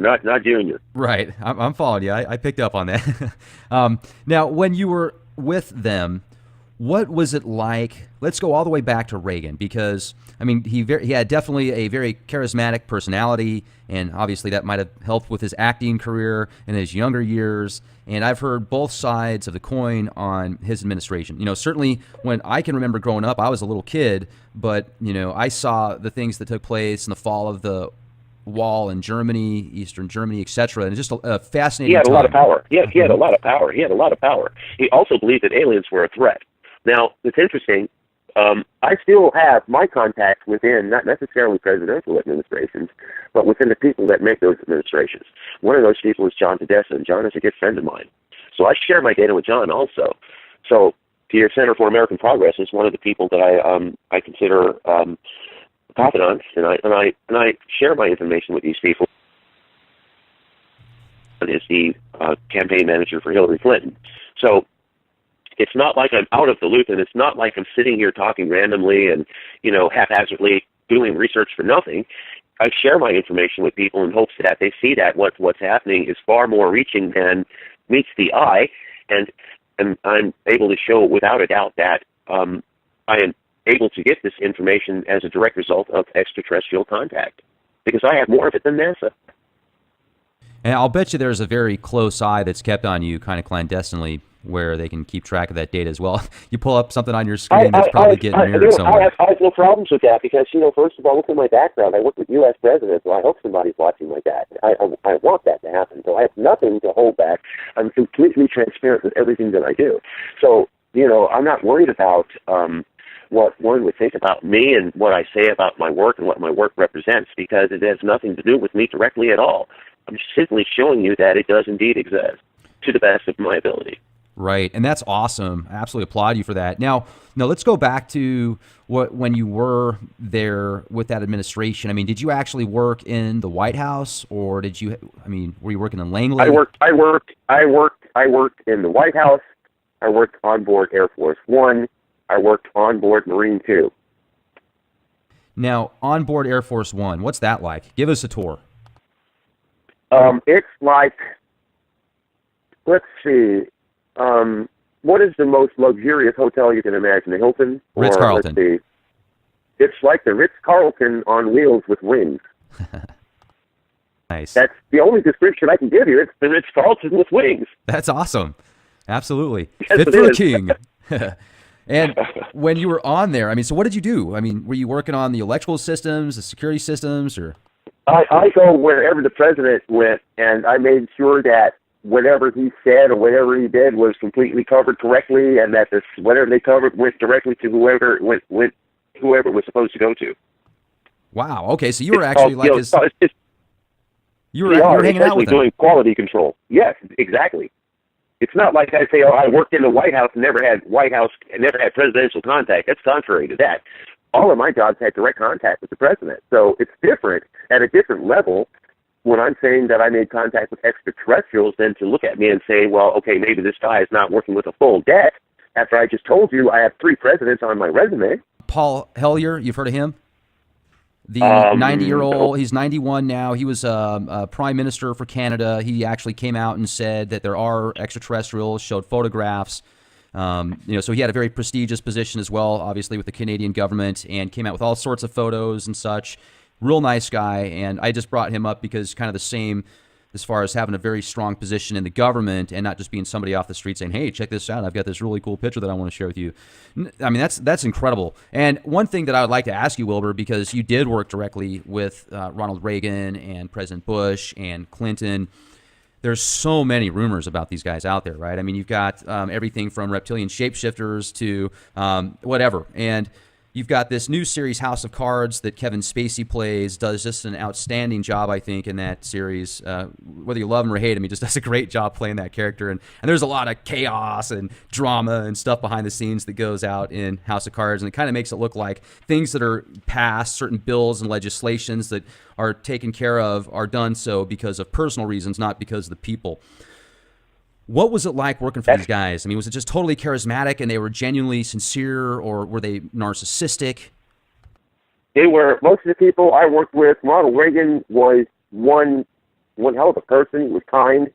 not Junior. Right. I'm following you. I picked up on that. Now, when you were with them, what was it like? Let's go all the way back to Reagan, because, he had definitely a very charismatic personality, and obviously that might have helped with his acting career in his younger years. And I've heard both sides of the coin on his administration. Certainly when I can remember growing up, I was a little kid, but, I saw the things that took place in the fall of the wall in Germany, Eastern Germany, etc. And it's just a fascinating time. He had a lot of power. He had a lot of power. He had a lot of power. He also believed that aliens were a threat. Now, it's interesting. I still have my contacts within, not necessarily presidential administrations, but within the people that make those administrations. One of those people is John Tedesca, and John is a good friend of mine. So I share my data with John also. So Peer Center for American Progress is one of the people that I consider confidants, and I share my information with these people. Is the campaign manager for Hillary Clinton. So It's not like I'm out of the loop, and it's not like I'm sitting here talking randomly and, haphazardly doing research for nothing. I share my information with people in hopes that they see that what's happening is far more reaching than meets the eye, and I'm able to show without a doubt that I am able to get this information as a direct result of extraterrestrial contact, because I have more of it than NASA. And I'll bet you there's a very close eye that's kept on you kind of clandestinely, where they can keep track of that data as well. You pull up something on your screen that's probably getting mirrored somewhere. I have no problems with that, because, first of all, look at my background. I work with U.S. presidents, so I hope somebody's watching my dad. I want that to happen, so I have nothing to hold back. I'm completely transparent with everything that I do. So, I'm not worried about what one would think about me and what I say about my work and what my work represents, because it has nothing to do with me directly at all. I'm simply showing you that it does indeed exist to the best of my ability. Right, and that's awesome. I absolutely applaud you for that. Now, let's go back to when you were there with that administration. I mean, did you actually work in the White House, or were you working in Langley? I worked in the White House. I worked on board Air Force One. I worked on board Marine Two. Now, on board Air Force One, what's that like? Give us a tour. It's like, let's see, what is the most luxurious hotel you can imagine? The Hilton? Ritz-Carlton. Let's see. It's like the Ritz-Carlton on wheels with wings. Nice. That's the only description I can give you. It's the Ritz-Carlton with wings. That's awesome. Absolutely. Yes, Fit it for a is. king. And when you were on there, so what did you do? Were you working on the electrical systems, the security systems, or? I go wherever the president went, and I made sure that whatever he said or whatever he did was completely covered correctly, and that whatever they covered went directly to whoever it was supposed to go to. Wow. Okay, so you were actually you were hanging out with him. Doing quality control. Yes, exactly. It's not like I say, I worked in the White House and never had presidential contact. That's contrary to that. All of my jobs had direct contact with the president. So it's different at a different level when I'm saying that I made contact with extraterrestrials than to look at me and say, well, okay, maybe this guy is not working with a full deck, after I just told you I have 3 presidents on my resume. Paul Hellyer, you've heard of him? The 90-year-old, no. He's 91 now. He was a prime minister for Canada. He actually came out and said that there are extraterrestrials, showed photographs. So he had a very prestigious position as well, obviously with the Canadian government, and came out with all sorts of photos and such. Real nice guy, and I just brought him up because kind of the same as far as having a very strong position in the government and not just being somebody off the street saying, hey, check this out. I've got this really cool picture that I want to share with you. That's incredible. And one thing that I would like to ask you, Wilbur, because you did work directly with Ronald Reagan and President Bush and Clinton. There's so many rumors about these guys out there, right? You've got everything from reptilian shapeshifters to whatever. And you've got this new series, House of Cards, that Kevin Spacey plays, does just an outstanding job, I think, in that series. Whether you love him or hate him, he just does a great job playing that character. And there's a lot of chaos and drama and stuff behind the scenes that goes out in House of Cards. And it kind of makes it look like things that are passed, certain bills and legislations that are taken care of, are done so because of personal reasons, not because of the people. What was it like working for these guys? Was it just totally charismatic and they were genuinely sincere, or were they narcissistic? They were. Most of the people I worked with, Ronald Reagan was one hell of a person. He was kind.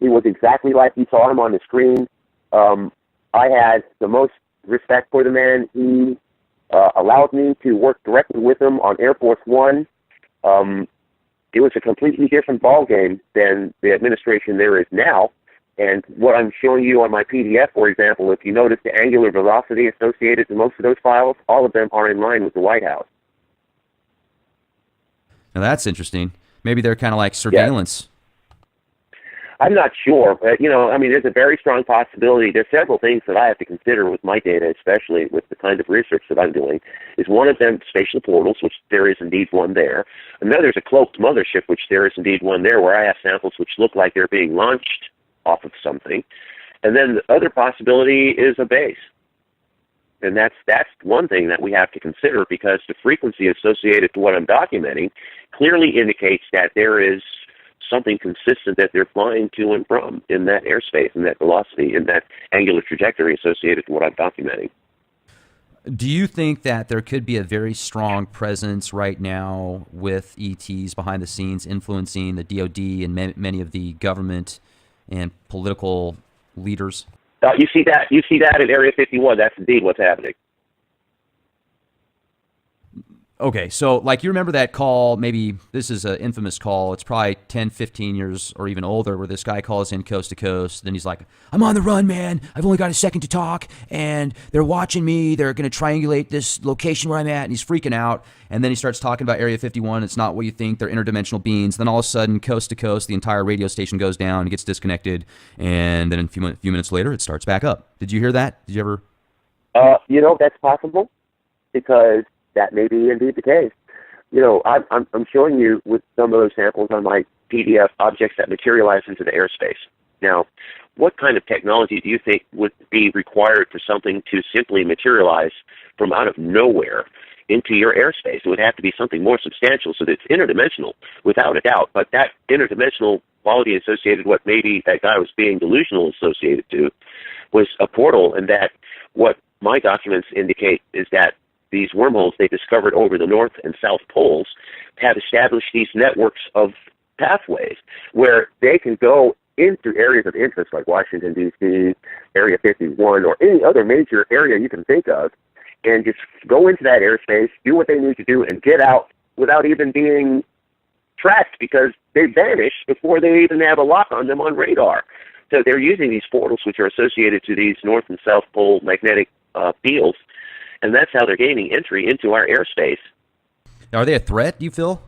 He was exactly like you saw him on the screen. I had the most respect for the man. He allowed me to work directly with him on Air Force One. It was a completely different ballgame than the administration there is now. And what I'm showing you on my PDF, for example, if you notice the angular velocity associated to most of those files, all of them are in line with the White House. Now that's interesting. Maybe they're kind of like surveillance. Yeah. I'm not sure, but, there's a very strong possibility. There's several things that I have to consider with my data, especially with the kind of research that I'm doing. Is one of them spatial portals, which there is indeed one there. Another is a cloaked mothership, which there is indeed one there, where I have samples which look like they're being launched off of something. And then the other possibility is a base. And that's one thing that we have to consider, because the frequency associated to what I'm documenting clearly indicates that there is something consistent that they're flying to and from in that airspace, in that velocity, in that angular trajectory associated with what I'm documenting. Do you think that there could be a very strong presence right now with ETs behind the scenes influencing the DoD and many of the government and political leaders? You see that in Area 51. That's indeed what's happening. Okay, so like you remember that call, maybe this is an infamous call, it's probably 10, 15 years or even older, where this guy calls in coast to coast, then he's like, I'm on the run, man, I've only got a second to talk, and they're watching me, they're going to triangulate this location where I'm at, and he's freaking out, and then he starts talking about Area 51, it's not what you think, they're interdimensional beings, then all of a sudden, coast to coast, the entire radio station goes down, and gets disconnected, and then a few minutes later, it starts back up. Did you hear that? Did you ever? That's possible, because that may be indeed the case. I'm showing you with some of those samples on my PDF objects that materialize into the airspace. Now, what kind of technology do you think would be required for something to simply materialize from out of nowhere into your airspace? It would have to be something more substantial, so that it's interdimensional, without a doubt. But that interdimensional quality associated with what maybe that guy was being delusional associated to was a portal, and that what my documents indicate is that these wormholes they discovered over the North and South Poles have established these networks of pathways where they can go into areas of interest like Washington, D.C., Area 51, or any other major area you can think of, and just go into that airspace, do what they need to do, and get out without even being tracked, because they vanish before they even have a lock on them on radar. So they're using these portals, which are associated to these North and South Pole magnetic fields, and that's how they're gaining entry into our airspace. Are they a threat, do you feel?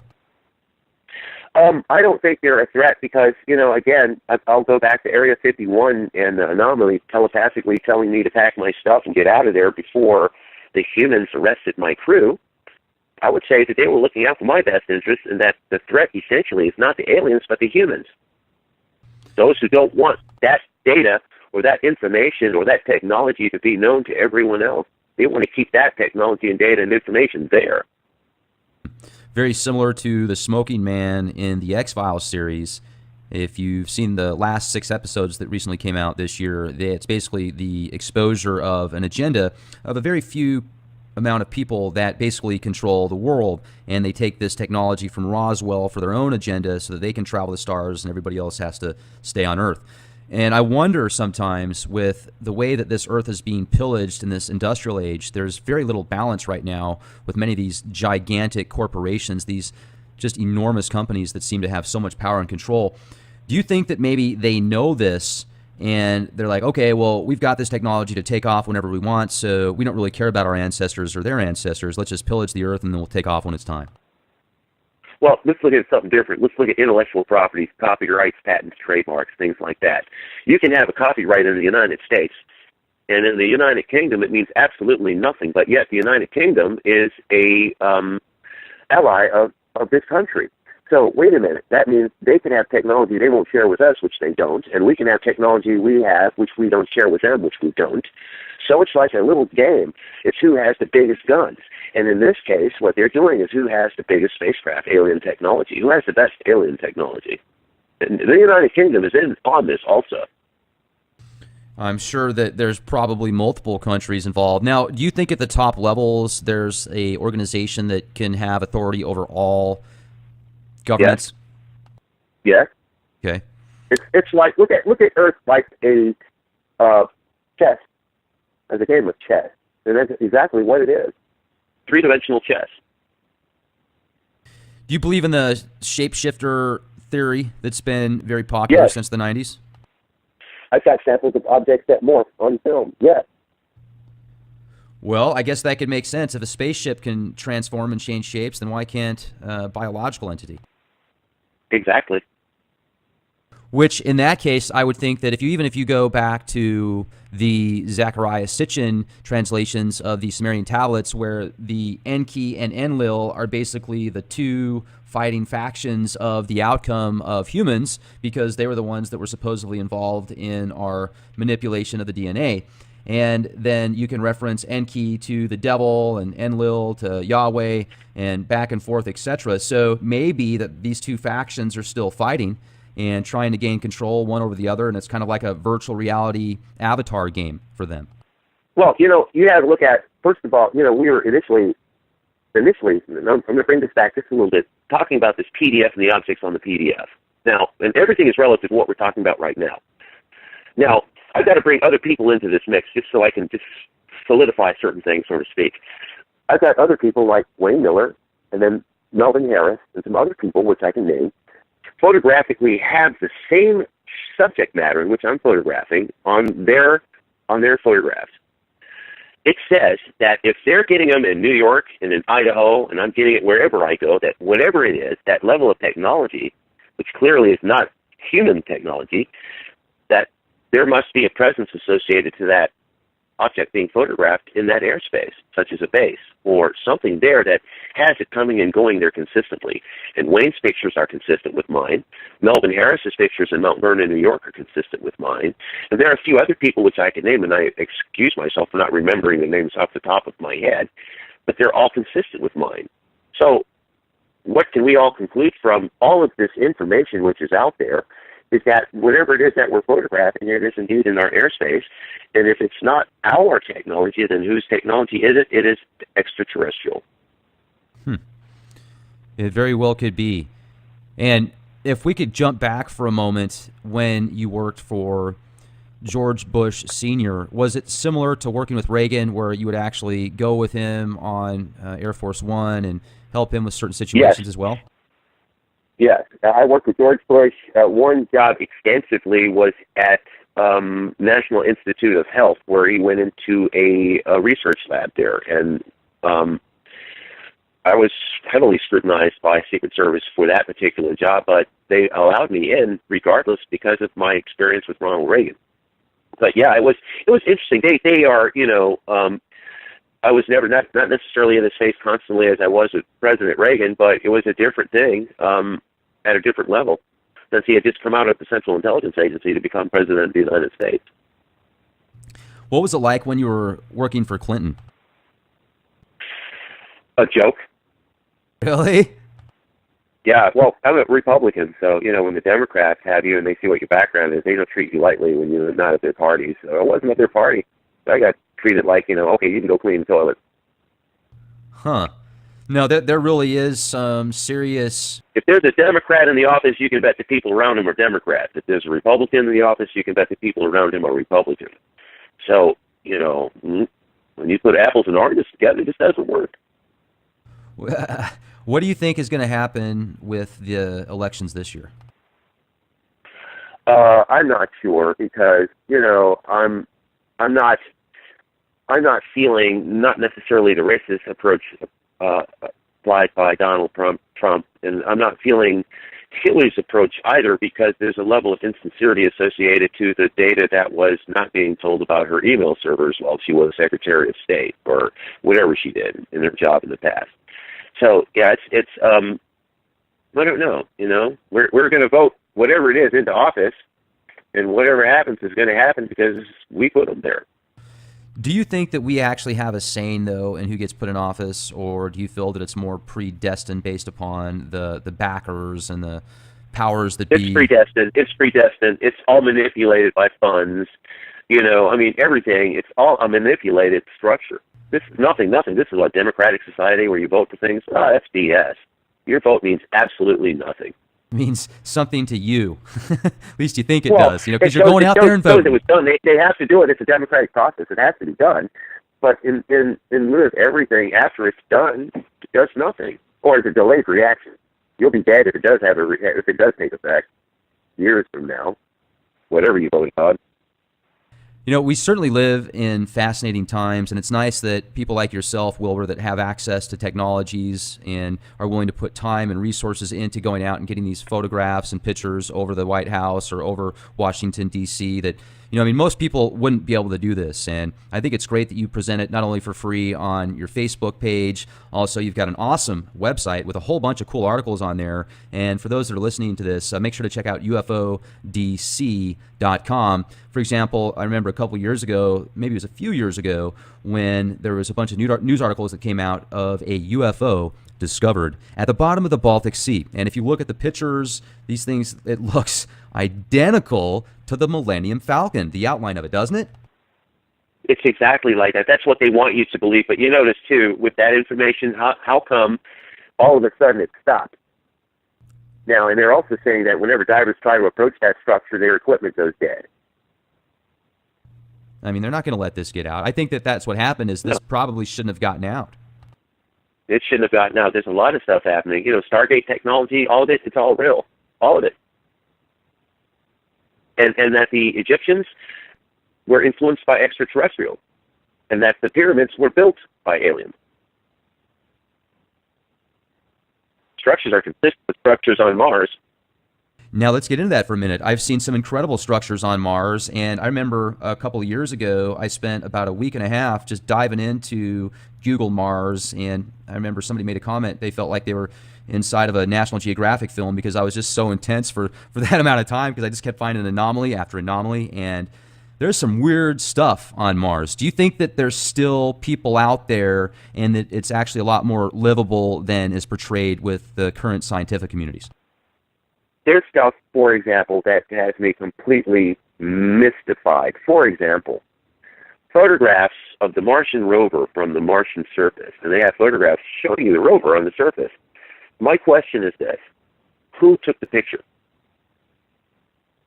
I don't think they're a threat because, again, I'll go back to Area 51 and the anomaly telepathically telling me to pack my stuff and get out of there before the humans arrested my crew. I would say that they were looking out for my best interest, and that the threat essentially is not the aliens but the humans. Those who don't want that data or that information or that technology to be known to everyone else. They want to keep that technology and data and information there. Very similar to the Smoking Man in the X-Files series. If you've seen the last 6 episodes that recently came out this year, it's basically the exposure of an agenda of a very few amount of people that basically control the world, and they take this technology from Roswell for their own agenda so that they can travel the stars and everybody else has to stay on Earth. And I wonder sometimes, with the way that this Earth is being pillaged in this industrial age, there's very little balance right now with many of these gigantic corporations, these just enormous companies that seem to have so much power and control. Do you think that maybe they know this and they're like, okay, well, we've got this technology to take off whenever we want, so we don't really care about our ancestors or their ancestors. Let's just pillage the Earth and then we'll take off when it's time? Well, let's look at something different. Let's look at intellectual properties, copyrights, patents, trademarks, things like that. You can have a copyright in the United States, and in the United Kingdom it means absolutely nothing, but yet the United Kingdom is a ally of this country. So wait a minute, that means they can have technology they won't share with us, which they don't, and we can have technology we have, which we don't share with them, which we don't. So it's like a little game. It's who has the biggest guns. And in this case, what they're doing is who has the biggest spacecraft, alien technology, who has the best alien technology. And the United Kingdom is in on this also. I'm sure that there's probably multiple countries involved. Now, do you think at the top levels there's a organization that can have authority over all governments? Yes. Okay. It's like look at Earth like a chess, as a game of chess, and that's exactly what it is. 3-dimensional chess. Do you believe in the shapeshifter theory that's been very popular since the 90s? I've got samples of objects that morph on film, yes. Well, I guess that could make sense. If a spaceship can transform and change shapes, then why can't a biological entity? Exactly. Which, in that case, I would think that if you go back to the Zecharia Sitchin translations of the Sumerian tablets, where the Enki and Enlil are basically the two fighting factions of the outcome of humans, because they were the ones that were supposedly involved in our manipulation of the DNA. And then you can reference Enki to the devil and Enlil to Yahweh and back and forth, etc. So maybe that these two factions are still fighting. and trying to gain control one over the other, and it's kind of like a virtual reality avatar game for them. Well, you have to look at, first of all, we were initially, and I'm going to bring this back just a little bit, talking about this PDF and the objects on the PDF. Now, and everything is relative to what we're talking about right now. Now, I've got to bring other people into this mix just so I can just solidify certain things, so to speak. I've got other people like Wayne Miller and then Melvin Harris and some other people, which I can name, photographically have the same subject matter in which I'm photographing on their photographs. It says that if they're getting them in New York and in Idaho, and I'm getting it wherever I go, that whatever it is, that level of technology, which clearly is not human technology, that there must be a presence associated to that object being photographed in that airspace, such as a base, or something there that has it coming and going there consistently. And Wayne's pictures are consistent with mine. Melvin Harris's pictures in Mount Vernon, New York are consistent with mine. And there are a few other people which I can name, and I excuse myself for not remembering the names off the top of my head, but they're all consistent with mine. So what can we all conclude from all of this information which is out there is that whatever it is that we're photographing, it is indeed in our airspace. And if it's not our technology, then whose technology is it? It is extraterrestrial. It very well could be. And if we could jump back for a moment, when you worked for George Bush Sr., was it similar to working with Reagan, where you would actually go with him on Air Force One and help him with certain situations as well? Yes, I worked with George Bush. One job extensively was at National Institute of Health, where he went into a research lab there. And I was heavily scrutinized by Secret Service for that particular job, but they allowed me in regardless because of my experience with Ronald Reagan. But yeah, it was interesting. They are, I was never not necessarily in his face constantly as I was with President Reagan, but it was a different thing at a different level, since he had just come out of the Central Intelligence Agency to become President of the United States. What was it like when you were working for Clinton? A joke. Really? Yeah, well, I'm a Republican, so, when the Democrats have you and they see what your background is, they don't treat you lightly when you're not at their party. So I wasn't at their party. I got treated like, okay, you can go clean the toilet. Huh. No, there really is some serious... If there's a Democrat in the office, you can bet the people around him are Democrats. If there's a Republican in the office, you can bet the people around him are Republicans. So, when you put apples and oranges together, it just doesn't work. What do you think is going to happen with the elections this year? I'm not sure because, I'm not feeling not necessarily the racist approach applied by Donald Trump, and I'm not feeling Hillary's approach either, because there's a level of insincerity associated to the data that was not being told about her email servers while she was Secretary of State or whatever she did in her job in the past. So yeah, it's I don't know. We're going to vote whatever it is into office, and whatever happens is going to happen because we put them there. Do you think that we actually have a say, though, in who gets put in office, or do you feel that it's more predestined based upon the backers and the powers that be? It's predestined. It's all manipulated by funds. Everything. It's all a manipulated structure. This is nothing. This is a democratic society where you vote for things. That's BS. Your vote means absolutely nothing. Means something to you. At least you think it does, because you're going out there and voting. It was done. They have to do it. It's a democratic process. It has to be done. But in lieu of everything, after it's done, it does nothing, or it's a delayed reaction. You'll be dead if it does if it does take effect years from now, whatever you voted on. We certainly live in fascinating times, and it's nice that people like yourself, Wilbur, that have access to technologies and are willing to put time and resources into going out and getting these photographs and pictures over the White House or over Washington, D.C. that, most people wouldn't be able to do this. And I think it's great that you present it not only for free on your Facebook page, also you've got an awesome website with a whole bunch of cool articles on there. And for those that are listening to this, make sure to check out UFODC.com. For example, I remember a couple years ago, maybe it was a few years ago, when there was a bunch of news articles that came out of a UFO discovered at the bottom of the Baltic Sea. And if you look at the pictures, these things, it looks identical to the Millennium Falcon, the outline of it, doesn't it? It's exactly like that. That's what they want you to believe. But you notice, too, with that information, how come all of a sudden it stopped? Now, and they're also saying that whenever divers try to approach that structure, their equipment goes dead. I mean, they're not going to let this get out. I think that that's what happened is this probably shouldn't have gotten out. It shouldn't have gotten out. There's a lot of stuff happening. You know, Stargate technology, all of it, it's all real. All of it. And that the Egyptians were influenced by extraterrestrials, and that the pyramids were built by aliens. Structures are consistent with structures on Mars. Now let's get into that for a minute. I've seen some incredible structures on Mars, and I remember a couple of years ago, I spent about a week and a half just diving into Google Mars, and I remember somebody made a comment. They felt like they were inside of a National Geographic film because I was just so intense for that amount of time because I just kept finding anomaly after anomaly, and there's some weird stuff on Mars. Do you think that there's still people out there and that it's actually a lot more livable than is portrayed with the current scientific communities? There's stuff, for example, that has me completely mystified. For example, photographs of the Martian rover from the Martian surface, and they have photographs showing you the rover on the surface. My question is this: who took the picture?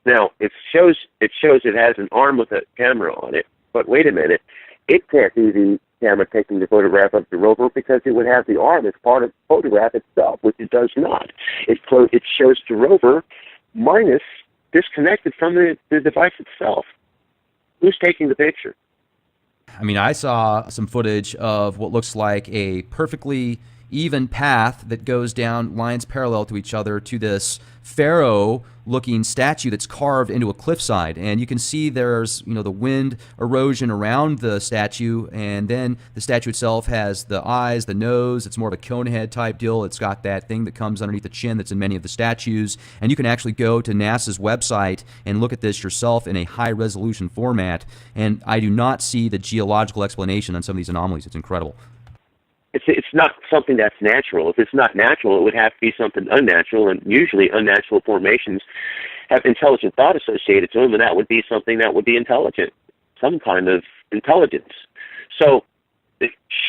Now, it shows it has an arm with a camera on it, but wait a minute, it can't be the camera taking the photograph of the rover because it would have the arm as part of the photograph itself, which it does not. It shows the rover minus disconnected from the device itself. Who's taking the picture? I mean, I saw some footage of what looks like a perfectly even path that goes down lines parallel to each other to this pharaoh-looking statue that's carved into a cliffside. And you can see there's, the wind erosion around the statue, and then the statue itself has the eyes, the nose. It's more of a cone head type deal. It's got that thing that comes underneath the chin that's in many of the statues. And you can actually go to NASA's website and look at this yourself in a high-resolution format. And I do not see the geological explanation on some of these anomalies. It's incredible. It's not something that's natural. If it's not natural, it would have to be something unnatural, and usually unnatural formations have intelligent thought associated to them, and that would be something that would be intelligent, some kind of intelligence. So,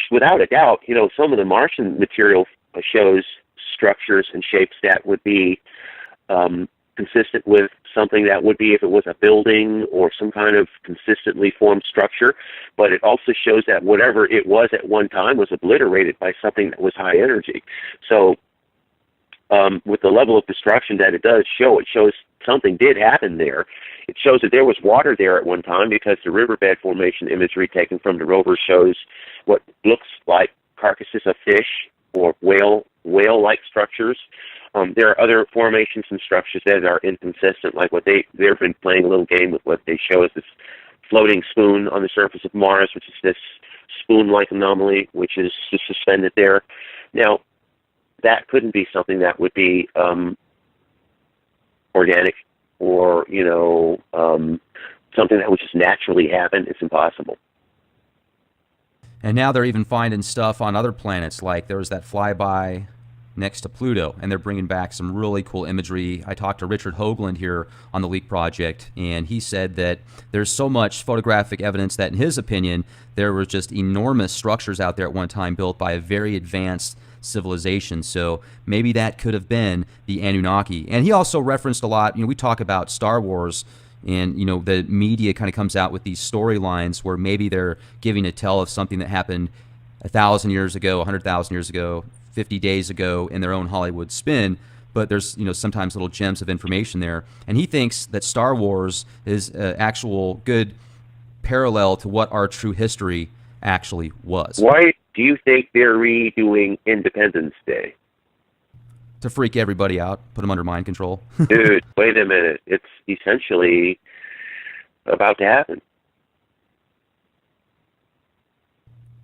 without a doubt, some of the Martian material shows structures and shapes that would be consistent with something that would be if it was a building or some kind of consistently formed structure, but it also shows that whatever it was at one time was obliterated by something that was high energy. So with the level of destruction that it does show, it shows something did happen there. It shows that there was water there at one time because the riverbed formation imagery taken from the rover shows what looks like carcasses of fish or whale-like structures. There are other formations and structures that are inconsistent, like what they've been playing a little game with what they show as this floating spoon on the surface of Mars, which is this spoon-like anomaly, which is just suspended there. Now, that couldn't be something that would be organic or, something that would just naturally happen. It's impossible. And now they're even finding stuff on other planets, like there was that flyby next to Pluto, and they're bringing back some really cool imagery. I talked to Richard Hoagland here on the Leak Project, and he said that there's so much photographic evidence that, in his opinion, there were just enormous structures out there at one time built by a very advanced civilization. So maybe that could have been the Anunnaki. And he also referenced a lot, we talk about Star Wars, and the media kind of comes out with these storylines where maybe they're giving a tell of something that happened 1,000 years ago, 100,000 years ago, 50 days ago in their own Hollywood spin, but there's sometimes little gems of information there. And he thinks that Star Wars is an actual good parallel to what our true history actually was. Why do you think they're redoing Independence Day? To freak everybody out, put them under mind control. Dude, wait a minute. It's essentially about to happen.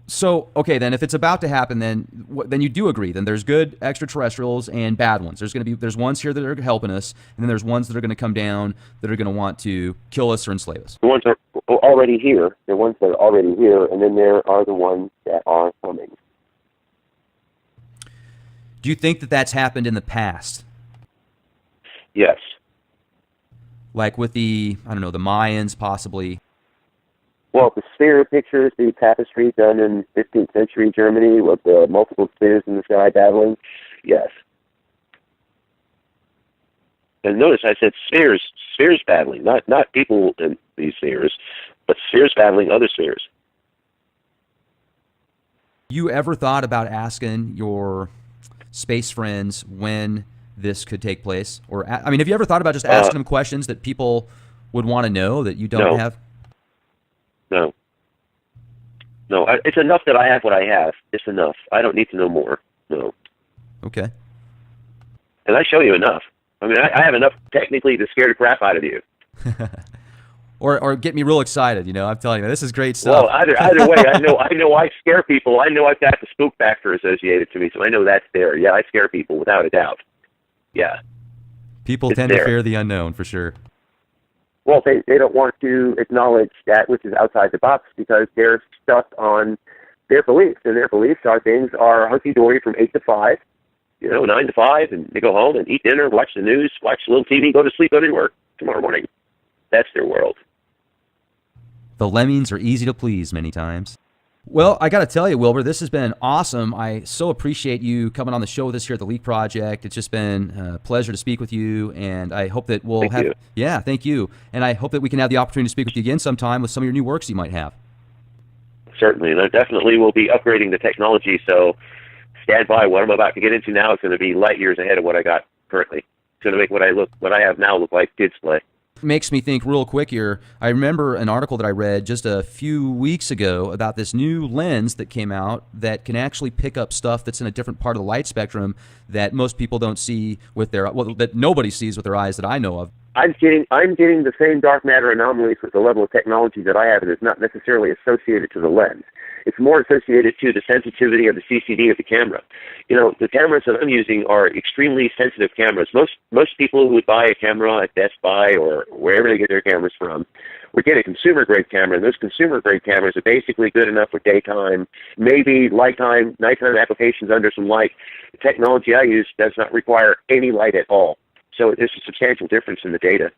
So, okay, then if it's about to happen, then you do agree. Then there's good extraterrestrials and bad ones. There's ones here that are helping us, and then there's ones that are going to come down that are going to want to kill us or enslave us. The ones that are already here, the ones that are already here, and then there are the ones that are coming. Do you think that that's happened in the past? Yes. Like with the Mayans possibly? Well, the sphere pictures, the tapestry done in 15th century Germany with multiple spheres in the sky battling, yes. And notice I said spheres battling, not people in these spheres, but spheres battling other spheres. You ever thought about asking your space friends when this could take place? Or, have you ever thought about just asking them questions that people would want to know that you don't have? No. It's enough that I have what I have. It's enough. I don't need to know more. No. Okay. And I show you enough. I mean, I have enough technically to scare the crap out of you. or get me real excited. I'm telling you, this is great stuff. Well, either way, I know I scare people. I know I've got the spook factor associated to me, so I know that's there. Yeah, I scare people without a doubt. Yeah. People tend to fear the unknown, for sure. Well, they don't want to acknowledge that which is outside the box because they're stuck on their beliefs, and their beliefs are things are hunky-dory from 8 to 5, 9 to 5, and they go home and eat dinner, watch the news, watch a little TV, go to sleep, go to work tomorrow morning. That's their world. The lemmings are easy to please many times. Well, I got to tell you, Wilbur, this has been awesome. I so appreciate you coming on the show with us here at the Leak Project. It's just been a pleasure to speak with you, and I hope that we'll have... Yeah, thank you. And I hope that we can have the opportunity to speak with you again sometime with some of your new works you might have. Certainly, and I definitely will be upgrading the technology, so stand by. What I'm about to get into now is going to be light years ahead of what I got currently. It's going to make what I have now look like kids' play. Makes me think real quick here. I remember an article that I read just a few weeks ago about this new lens that came out that can actually pick up stuff that's in a different part of the light spectrum that most people don't see with that nobody sees with their eyes that I know of. I'm getting the same dark matter anomalies with the level of technology that I have, and it's not necessarily associated to the lens. It's more associated to the sensitivity of the CCD of the camera. The cameras that I'm using are extremely sensitive cameras. Most people who would buy a camera at Best Buy or wherever they get their cameras from would get a consumer-grade camera, and those consumer-grade cameras are basically good enough for daytime, maybe nighttime applications under some light. The technology I use does not require any light at all. So there's a substantial difference in the data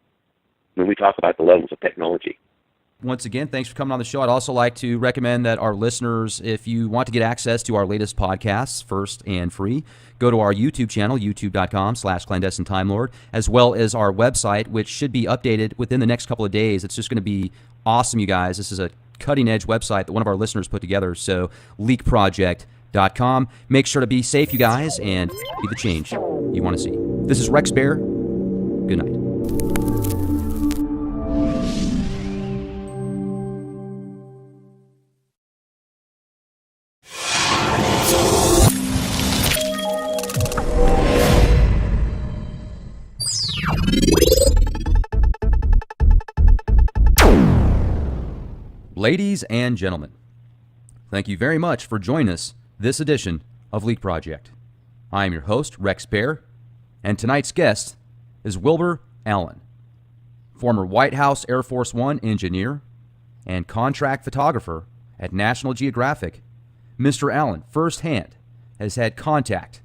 when we talk about the levels of technology. Once again, thanks for coming on the show. I'd also like to recommend that our listeners, if you want to get access to our latest podcasts first and free, go to our YouTube channel, youtube.com/clandestine Time Lord, as well as our website, which should be updated within the next couple of days. It's just going to be awesome, you guys. This is a cutting-edge website that one of our listeners put together, so leakproject.com. Make sure to be safe, you guys, and be the change you want to see. This is Rex Bear. Good night. Ladies and gentlemen, thank you very much for joining us this edition of Leak Project. I am your host, Rex Bear, and tonight's guest is Wilbur Allen, former White House Air Force One engineer and contract photographer at National Geographic. Mr. Allen, firsthand, has had contact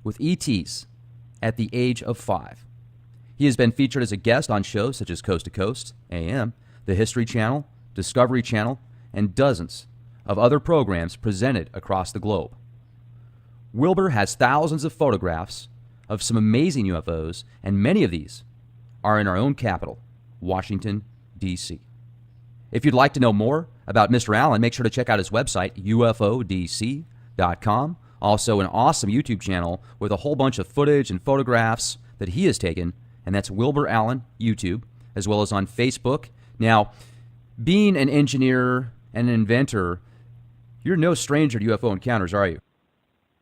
with ETs at the age of 5. He has been featured as a guest on shows such as Coast to Coast, AM, the History Channel, Discovery Channel, and dozens of other programs presented across the globe. Wilbur has thousands of photographs of some amazing UFOs, and many of these are in our own capital, Washington, D.C. If you'd like to know more about Mr. Allen, make sure to check out his website, ufodc.com. Also, an awesome YouTube channel with a whole bunch of footage and photographs that he has taken, and that's Wilbur Allen YouTube, as well as on Facebook. Now, being an engineer and an inventor, you're no stranger to UFO encounters, are you?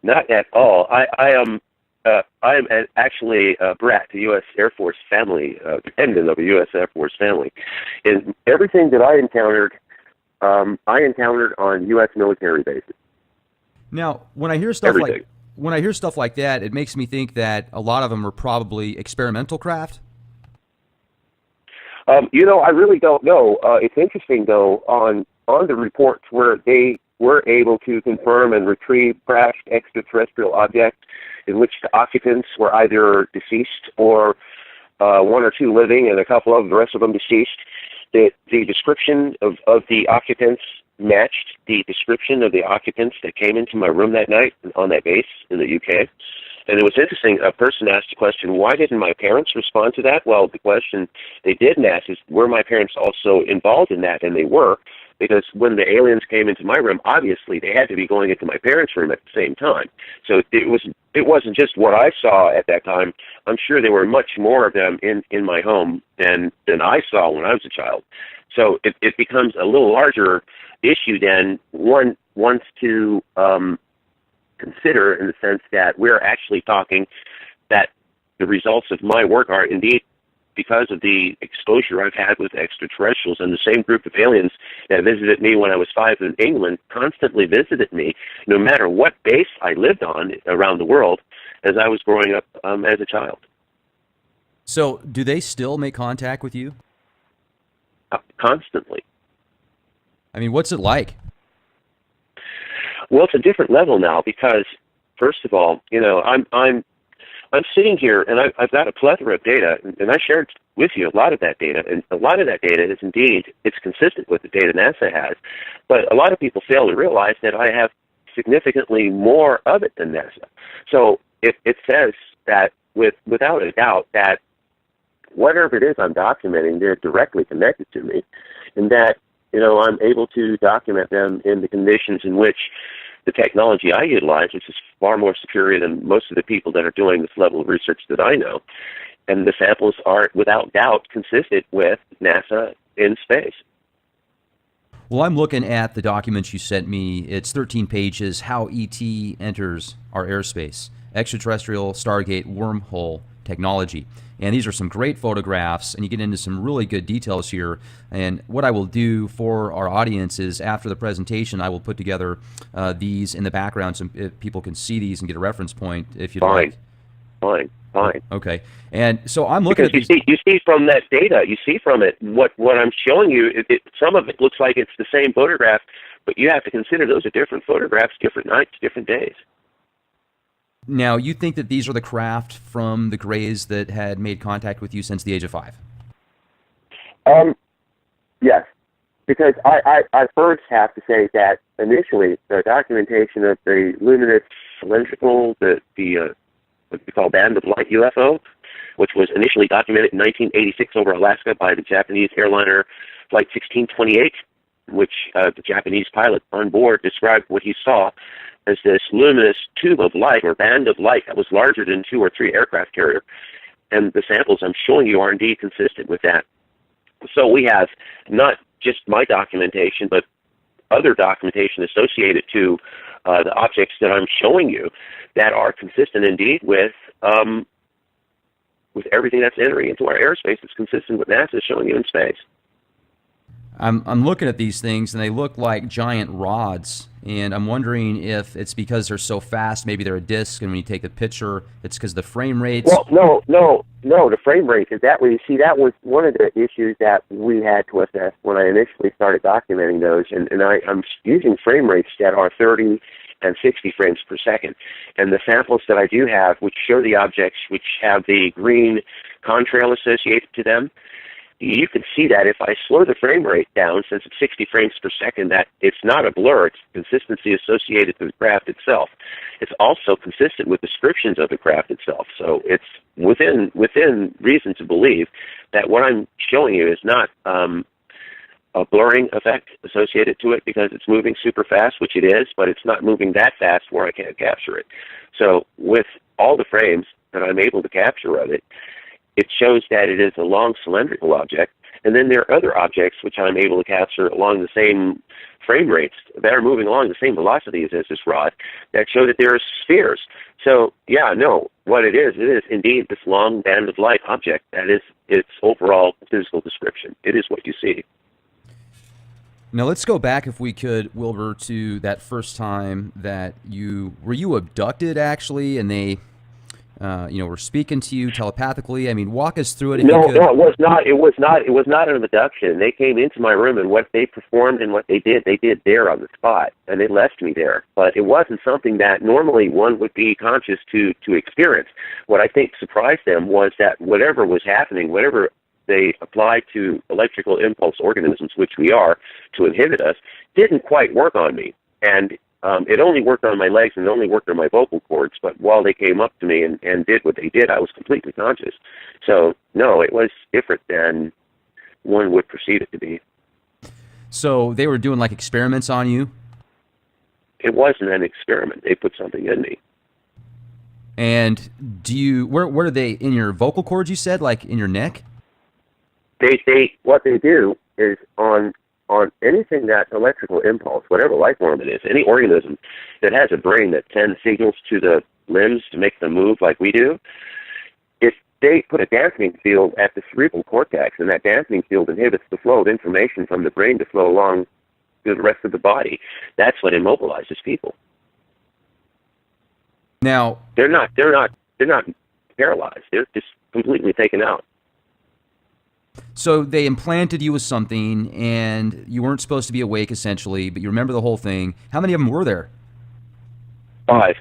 Not at all. I am actually a brat to U.S. Air Force family, dependent of a U.S. Air Force family. And everything that I encountered on U.S. military bases. Now, when I hear stuff like that, it makes me think that a lot of them are probably experimental craft. I really don't know. It's interesting, though, on the reports where they were able to confirm and retrieve crashed extraterrestrial objects in which the occupants were either deceased or one or two living and a couple of the rest of them deceased. The description of the occupants matched the description of the occupants that came into my room that night on that base in the UK. And it was interesting, a person asked the question, why didn't my parents respond to that? Well, the question they didn't ask is, were my parents also involved in that? And they were, because when the aliens came into my room, obviously they had to be going into my parents' room at the same time. So it wasn't just what I saw at that time. I'm sure there were much more of them in my home than I saw when I was a child. So it becomes a little larger issue than one wants to consider, in the sense that we're actually talking that the results of my work are indeed because of the exposure I've had with extraterrestrials, and the same group of aliens that visited me when I was 5 in England constantly visited me no matter what base I lived on around the world as I was growing up as a child. So do they still make contact with you? Constantly. I mean, what's it like? Well, it's a different level now because, first of all, you know, I'm sitting here and I've got a plethora of data, and I shared with you a lot of that data, and a lot of that data is indeed, it's consistent with the data NASA has, but a lot of people fail to realize that I have significantly more of it than NASA. So it says that without a doubt that whatever it is I'm documenting, they're directly connected to me, and that, you know, I'm able to document them in the conditions in which the technology I utilize, which is far more superior than most of the people that are doing this level of research that I know. And the samples are, without doubt, consistent with NASA in space. Well, I'm looking at the documents you sent me. It's 13 pages, How ET Enters Our Airspace, Extraterrestrial Stargate Wormhole Technology. And these are some great photographs, and you get into some really good details here. And what I will do for our audience is, after the presentation, I will put together these in the background so people can see these and get a reference point if you'd like. Fine. Okay. And so I'm looking because at these. You see from that data, you see from it, what I'm showing you, some of it looks like it's the same photograph, but you have to consider those are different photographs, different nights, different days. Now, you think that these are the craft from the Greys that had made contact with you since the age of 5? Yes, because I first have to say that initially the documentation of the luminous cylindrical, what we call band of light UFO, which was initially documented in 1986 over Alaska by the Japanese airliner Flight 1628, which the Japanese pilot on board described what he saw as this luminous tube of light or band of light that was larger than 2 or 3 aircraft carrier. And the samples I'm showing you are indeed consistent with that. So we have not just my documentation, but other documentation associated to the objects that I'm showing you that are consistent indeed with everything that's entering into our airspace. It's consistent with NASA showing you in space. I'm looking at these things, and they look like giant rods, and I'm wondering if it's because they're so fast, maybe they're a disc, and when you take a picture, it's because the frame rates... Well, no, the frame rate is that way. You see, that was one of the issues that we had to assess when I initially started documenting those, and I'm using frame rates that are 30 and 60 frames per second. And the samples that I do have, which show the objects, which have the green contrail associated to them, you can see that if I slow the frame rate down, since it's 60 frames per second, that it's not a blur. It's consistency associated with the craft itself. It's also consistent with descriptions of the craft itself. So it's within reason to believe that what I'm showing you is not a blurring effect associated to it because it's moving super fast, which it is, but it's not moving that fast where I can't capture it. So with all the frames that I'm able to capture of it, it shows that it is a long cylindrical object, and then there are other objects which I'm able to capture along the same frame rates that are moving along the same velocities as this rod that show that there are spheres. So, yeah, no, what it is indeed this long band of light object. That is its overall physical description. It is what you see. Now, let's go back, if we could, Wilbur, to that first time that were you abducted, actually, and they were speaking to you telepathically? I mean, walk us through it if No, you could. no, it was not. It was not. It was not an abduction. They came into my room, and what they performed and what they did there on the spot, and they left me there. But it wasn't something that normally one would be conscious to experience. What I think surprised them was that whatever was happening, whatever they applied to electrical impulse organisms, which we are, to inhibit us, didn't quite work on me. And it only worked on my legs and it only worked on my vocal cords, but while they came up to me and did what they did, I was completely conscious. So, no, it was different than one would perceive it to be. So they were doing like experiments on you? It wasn't an experiment. They put something in me. And where are they, in your vocal cords, you said, like in your neck? What they do is on anything that's electrical impulse, whatever life form it is, any organism that has a brain that sends signals to the limbs to make them move like we do, if they put a dampening field at the cerebral cortex, and that dampening field inhibits the flow of information from the brain to flow along to the rest of the body, that's what immobilizes people. Now, they're not paralyzed. They're just completely taken out. So they implanted you with something, and you weren't supposed to be awake, essentially, but you remember the whole thing. How many of them were there? 5.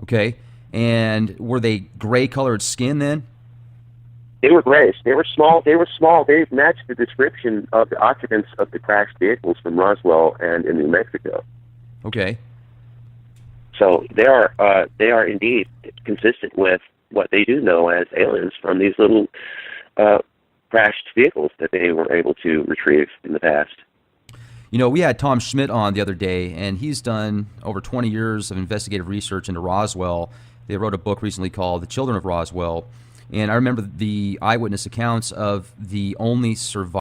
Okay. And were they gray-colored skin then? They were grayish. They were small. They matched the description of the occupants of the crashed vehicles from Roswell and in New Mexico. Okay. So they are indeed consistent with what they do know as aliens from these little crashed vehicles that they were able to retrieve in the past. You know, we had Tom Schmidt on the other day, and he's done over 20 years of investigative research into Roswell. They wrote a book recently called The Children of Roswell, and I remember the eyewitness accounts of the only survivor